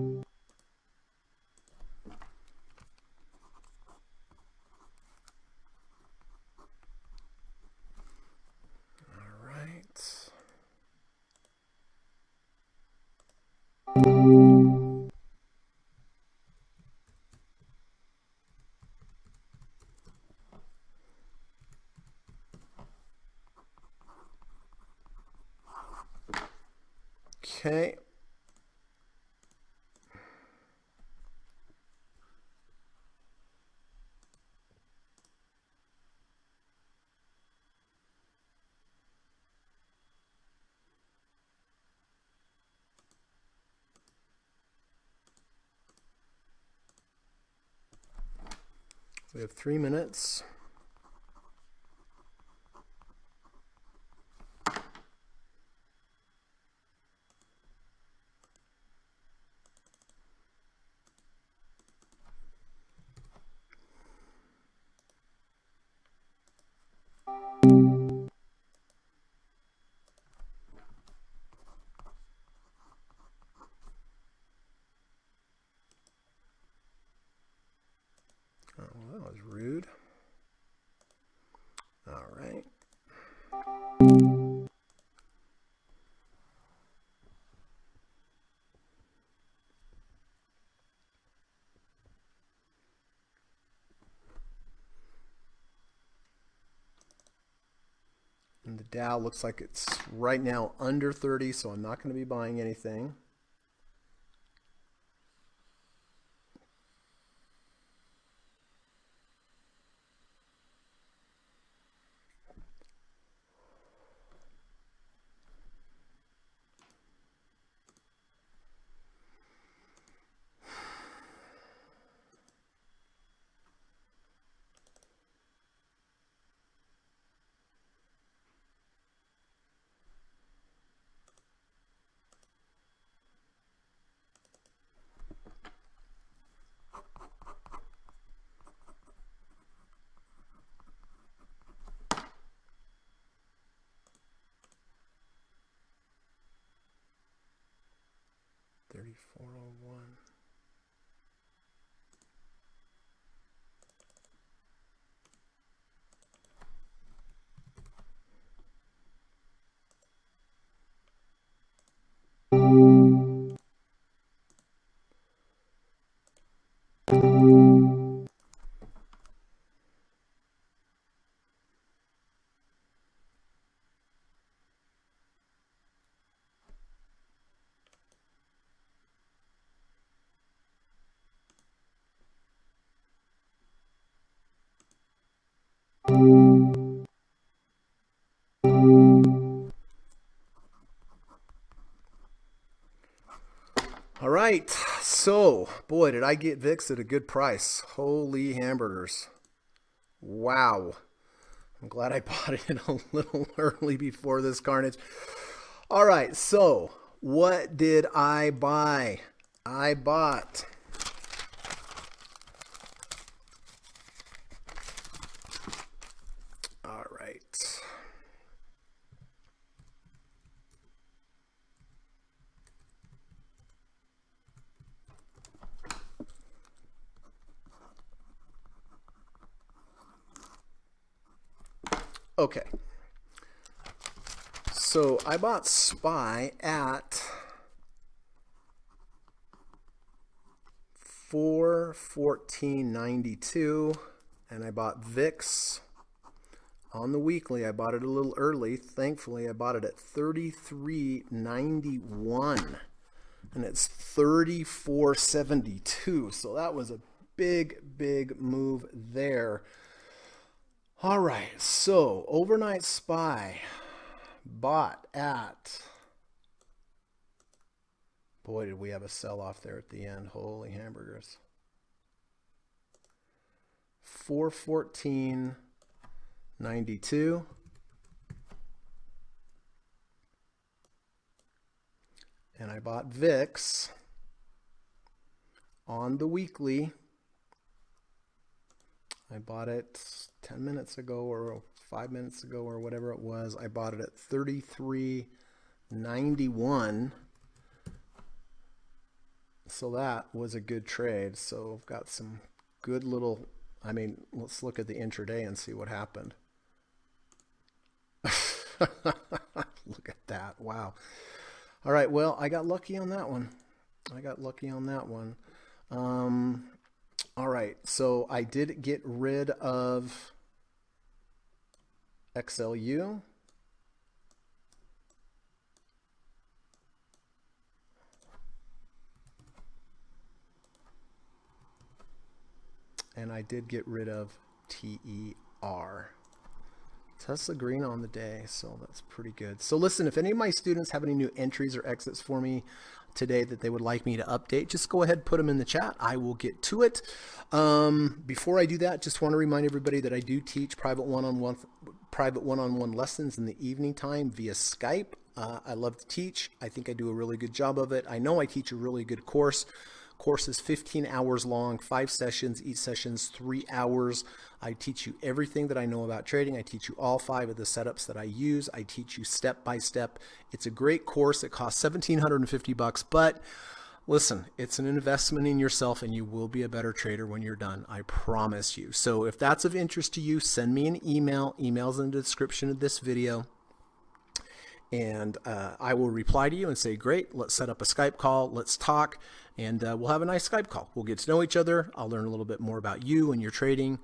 We have 3 minutes. Oh, that was rude. All right. And the Dow looks like it's right now under 30, so I'm not going to be buying anything. $34.01. All right, so boy, did I get VIX at a good price. Holy hamburgers. Wow. I'm glad I bought it a little early before this carnage. All right, so what did I buy? I bought all right. Okay. So I bought SPY at 414.92, and I bought VIX on the weekly. I bought it a little early. Thankfully, I bought it at 33.91, and it's 34.72. So that was a big move there. All right, so overnight SPY bought at, boy, did we have a sell-off there at the end. Holy hamburgers. 414.92. And I bought VIX on the weekly. I bought it 10 minutes ago or 5 minutes ago or whatever it was. I bought it at 33.91. So that was a good trade. So I've got some good little, I mean, let's look at the intraday and see what happened. Look at that. Wow. All right. Well, I got lucky on that one. I got lucky on that one. Um, all right. So I did get rid of XLU. And I did get rid of TER. Tesla green on the day, so that's pretty good. So listen, if any of my students have any new entries or exits for me today that they would like me to update, just go ahead and put them in the chat. I will get to it. Before I do that, just want to remind everybody that I do teach private one-on-one lessons in the evening time via Skype. I love to teach. I think I do a really good job of it. I know I teach a really good course. Course is 15 hours long, 5 sessions, each session's 3 hours. I teach you everything that I know about trading. I teach you all 5 of the setups that I use. I teach you step by step. It's a great course. It costs $1,750, but listen, it's an investment in yourself and you will be a better trader when you're done. I promise you. So if that's of interest to you, send me an email. Email's in the description of this video. And I will reply to you and say, great, let's set up a Skype call. Let's talk. And we'll have a nice Skype call. We'll get to know each other. I'll learn a little bit more about you and your trading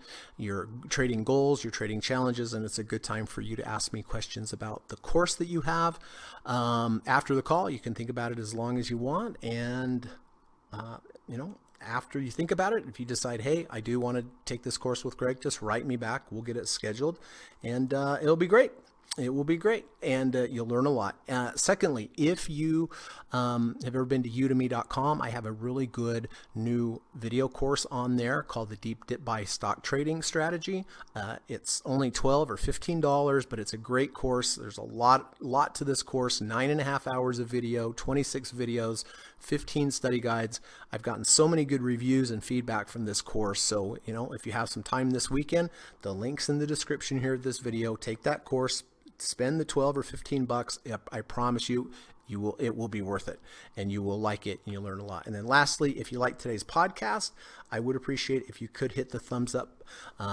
goals, your trading challenges. And it's a good time for you to ask me questions about the course that you have. After the call, you can think about it as long as you want. And, after you think about it, if you decide, hey, I do want to take this course with Greg, just write me back. We'll get it scheduled and it'll be great. It will be great, and you'll learn a lot. Secondly, if you have ever been to udemy.com, I have a really good new video course on there called the Deep Dip Buy Stock Trading Strategy. It's only $12 or $15, but it's a great course. There's a lot to this course, 9.5 hours of video, 26 videos, 15 study guides. I've gotten so many good reviews and feedback from this course. So, if you have some time this weekend, the link's in the description here of this video. Take that course. Spend the 12 or 15 bucks. I promise you, it will be worth it and you will like it and you'll learn a lot. And then lastly, if you like today's podcast, I would appreciate if you could hit the thumbs up.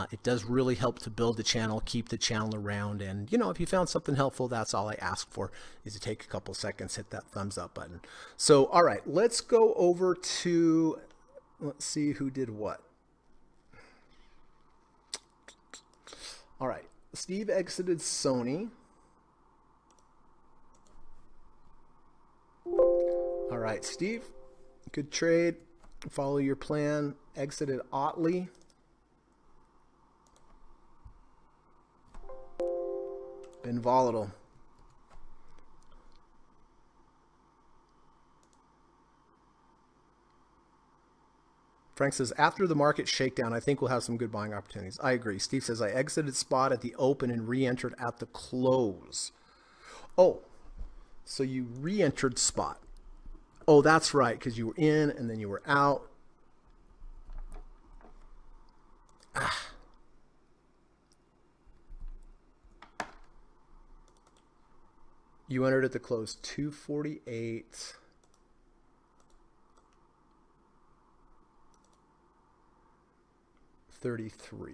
It does really help to build the channel, keep the channel around. And if you found something helpful, that's all I ask for is to take a couple seconds, hit that thumbs up button. So, all right, let's go over to, let's see who did what. All right. Steve exited Sony. All right, Steve, good trade. Follow your plan. Exited Otley. Been volatile. Frank says, after the market shakedown, I think we'll have some good buying opportunities. I agree. Steve says, I exited spot at the open and re-entered at the close. Oh, so you re-entered spot. Oh, that's right, because you were in and then you were out. You entered at the close, 248. $33.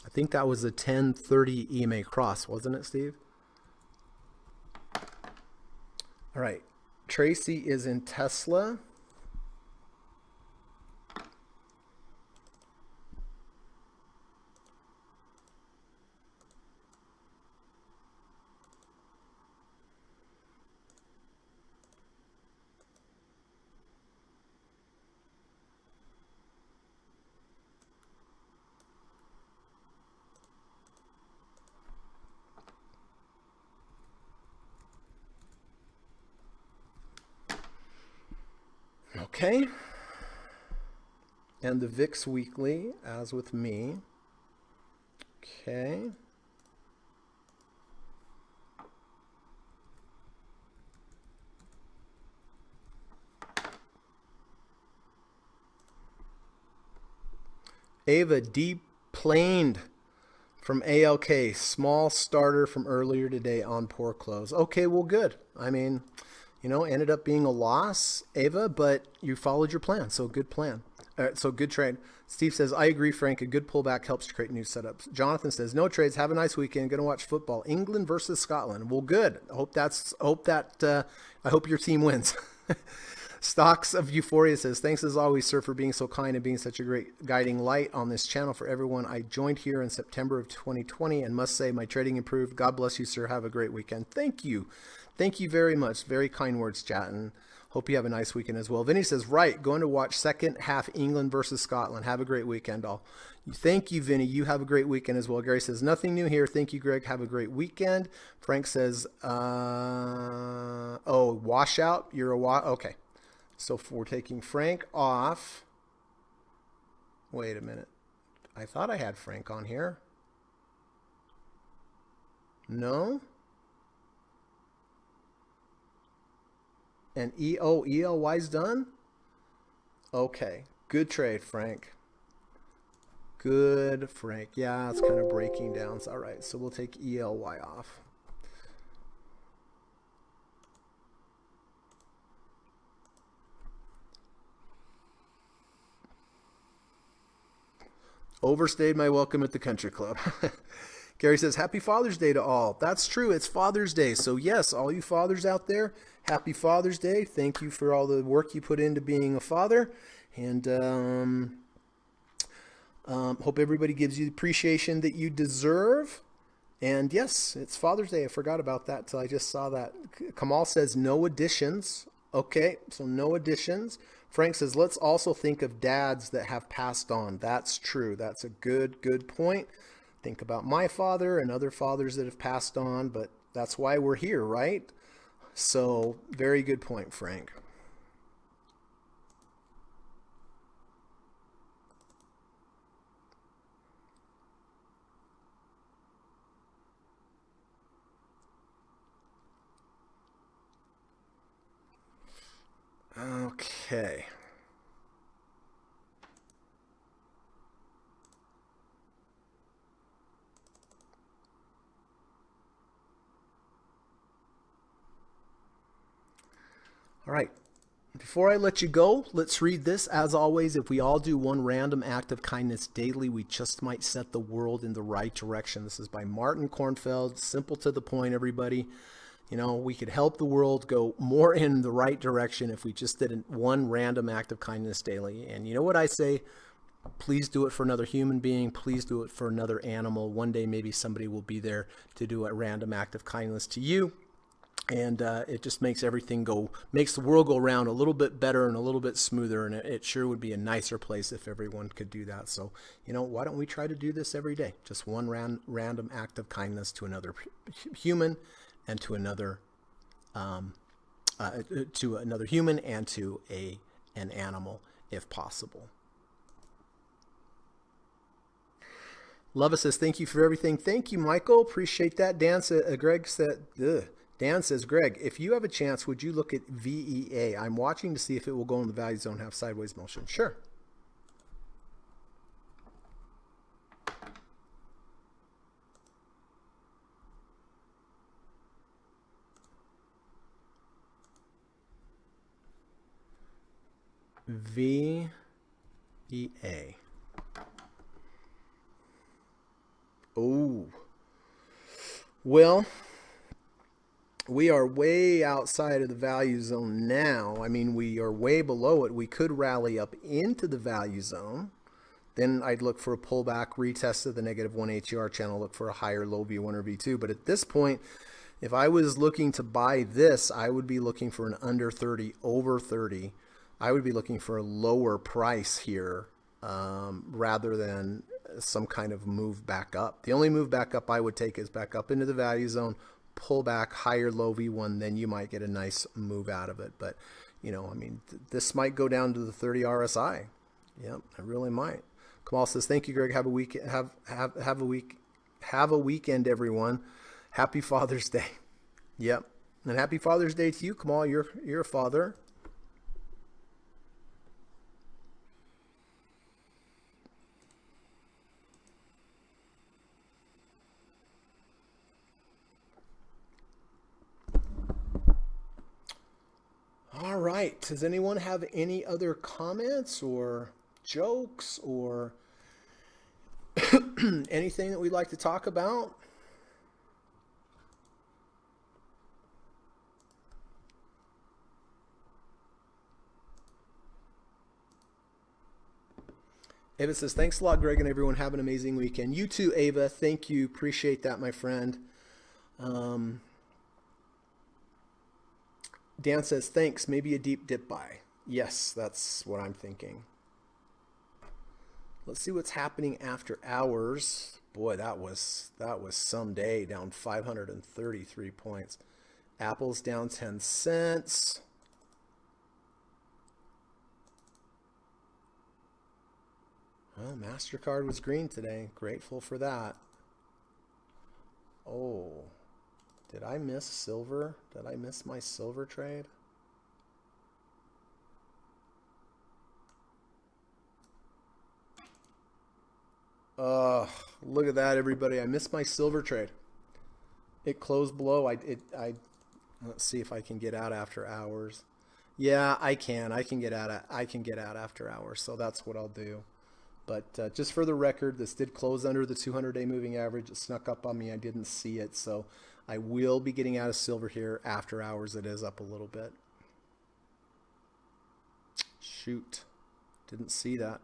I think that was a 1030 EMA cross, wasn't it, Steve? All right. Tracy is in Tesla. Okay. And the VIX weekly, as with me. Okay. Ava, deplaned from ALK. Small starter from earlier today on poor close. Okay, well, good. I mean, ended up being a loss, Ava, but you followed your plan. So good plan. So good trade. Steve says, I agree, Frank. A good pullback helps to create new setups. Jonathan says, no trades. Have a nice weekend. Going to watch football. England versus Scotland. Well, good. I hope your team wins. Stocks of Euphoria says, thanks as always, sir, for being so kind and being such a great guiding light on this channel for everyone. I joined here in September of 2020 and must say my trading improved. God bless you, sir. Have a great weekend. Thank you. Thank you very much. Very kind words, Chatton. Hope you have a nice weekend as well. Vinny says, right, going to watch second half England versus Scotland. Have a great weekend, all. Thank you, Vinny. You have a great weekend as well. Gary says, nothing new here. Thank you, Greg. Have a great weekend. Frank says, washout. You're a okay. So we're taking Frank off. Wait a minute. I thought I had Frank on here. No? And ELY's done? Okay. Good trade, Frank. Good, Frank. Yeah, it's kind of breaking down. All right, so we'll take ELY off. Overstayed my welcome at the country club. Gary says, happy Father's Day to all. That's true. It's Father's Day. So yes, all you fathers out there, happy Father's Day. Thank you for all the work you put into being a father. And hope everybody gives you the appreciation that you deserve. And yes, it's Father's Day. I forgot about that till I just saw that. Kamal says no additions. Okay, so no additions. Frank says, let's also think of dads that have passed on. That's true. That's a good point. Think about my father and other fathers that have passed on, but that's why we're here, right? So very good point, Frank. Okay. All right. Before I let you go, let's read this. As always, if we all do one random act of kindness daily, we just might set the world in the right direction. This is by Martin Kornfeld. Simple to the point, everybody. We could help the world go more in the right direction if we just did one random act of kindness daily. And you know what I say? Please do it for another human being. Please do it for another animal. One day, maybe somebody will be there to do a random act of kindness to you. And it just makes makes the world go around a little bit better and a little bit smoother. And it sure would be a nicer place if everyone could do that. So, why don't we try to do this every day? Just one random act of kindness to another human and to another human and to an animal, if possible. Lova says, thank you for everything. Thank you, Michael. Appreciate that. Dan says, Greg, if you have a chance, would you look at VEA? I'm watching to see if it will go in the value zone, have sideways motion. Sure. VEA. Oh. Well, we are way outside of the value zone now. I mean, we are way below it. We could rally up into the value zone. Then I'd look for a pullback, retest of the -1 ATR channel, look for a higher low V1 or V2. But at this point, if I was looking to buy this, I would be looking for an under 30, over 30. I would be looking for a lower price here rather than some kind of move back up. The only move back up I would take is back up into the value zone, pull back, higher low V1, then you might get a nice move out of it. But, this might go down to the 30 RSI. Yep, I really might. Kamal says, thank you, Greg. Have a week. Have a weekend, everyone. Happy Father's Day. Yep. And happy Father's Day to you, Kamal. You're a father. All right. Does anyone have any other comments or jokes or anything that we'd like to talk about? Ava says, thanks a lot, Greg, and everyone. Have an amazing weekend. You too, Ava. Thank you. Appreciate that, my friend. Dan says, thanks. Maybe a deep dip buy. Yes, that's what I'm thinking. Let's see what's happening after hours. Boy, that was some day, down 533 points. Apple's down 10 cents. Well, MasterCard was green today. Grateful for that. Oh, did I miss silver? Did I miss my silver trade? Look at that, everybody. I missed my silver trade. It closed below. Let's see if I can get out after hours. Yeah, I can. I can get out after hours. So that's what I'll do. But just for the record, this did close under the 200-day moving average. It snuck up on me. I didn't see it. So I will be getting out of silver here after hours. It is up a little bit. Shoot. Didn't see that.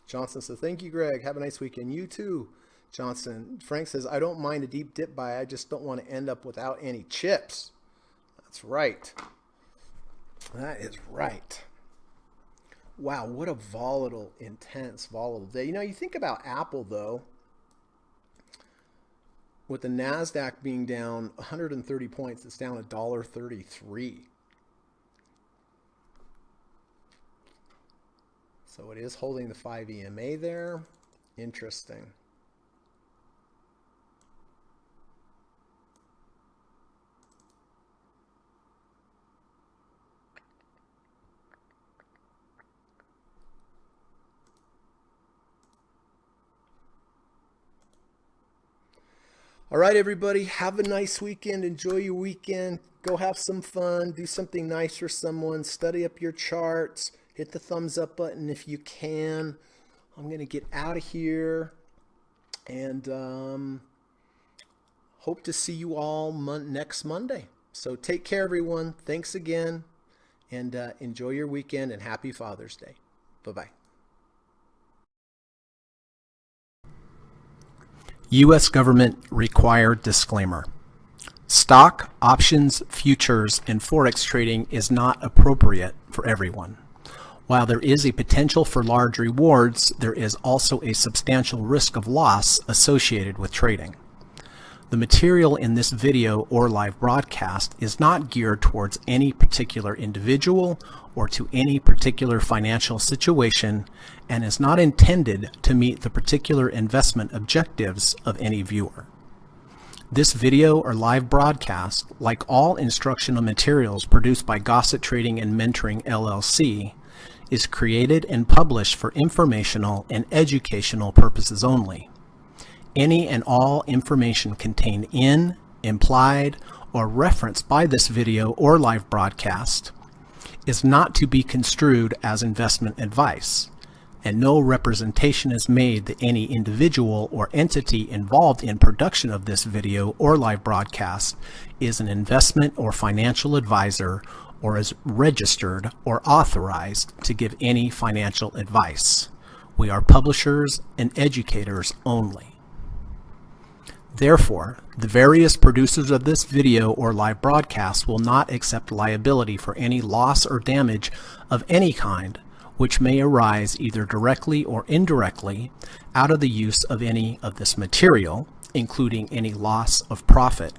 Johnson says, thank you, Greg. Have a nice weekend. You too, Johnson. Frank says, I don't mind a deep dip buy. I just don't want to end up without any chips. That's right. That is right. Wow, what a volatile, intense, volatile day. You know, you think about Apple, though, with the NASDAQ being down 130 points, it's down $1.33. So it is holding the 5 EMA there. Interesting. All right, everybody, have a nice weekend. Enjoy your weekend. Go have some fun. Do something nice for someone. Study up your charts. Hit the thumbs up button if you can. I'm going to get out of here and hope to see you all next Monday. So take care, everyone. Thanks again, and enjoy your weekend, and happy Father's Day. Bye-bye. U.S. government required disclaimer. Stock, options, futures, and forex trading is not appropriate for everyone. While there is a potential for large rewards, there is also a substantial risk of loss associated with trading. The material in this video or live broadcast is not geared towards any particular individual or to any particular financial situation and is not intended to meet the particular investment objectives of any viewer. This video or live broadcast, like all instructional materials produced by Gossett Trading and Mentoring LLC, is created and published for informational and educational purposes only. Any and all information contained in, implied, or referenced by this video or live broadcast is not to be construed as investment advice, and no representation is made that any individual or entity involved in production of this video or live broadcast is an investment or financial advisor or is registered or authorized to give any financial advice. We are publishers and educators only. Therefore, the various producers of this video or live broadcast will not accept liability for any loss or damage of any kind which may arise either directly or indirectly out of the use of any of this material, including any loss of profit.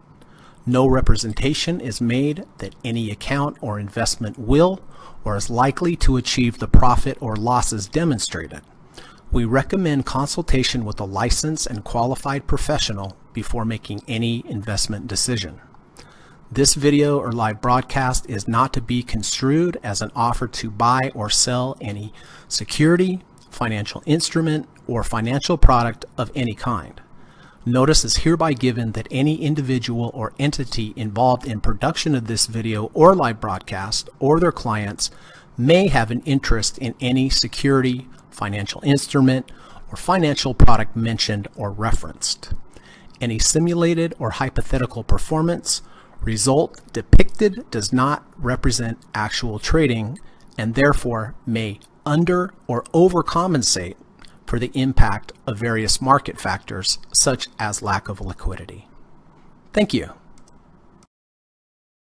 No representation is made that any account or investment will or is likely to achieve the profit or losses demonstrated. We recommend consultation with a licensed and qualified professional before making any investment decision. This video or live broadcast is not to be construed as an offer to buy or sell any security, financial instrument, or financial product of any kind. Notice is hereby given that any individual or entity involved in production of this video or live broadcast or their clients may have an interest in any security, financial instrument, or financial product mentioned or referenced. Any simulated or hypothetical performance result depicted does not represent actual trading and therefore may under or overcompensate for the impact of various market factors such as lack of liquidity. Thank you.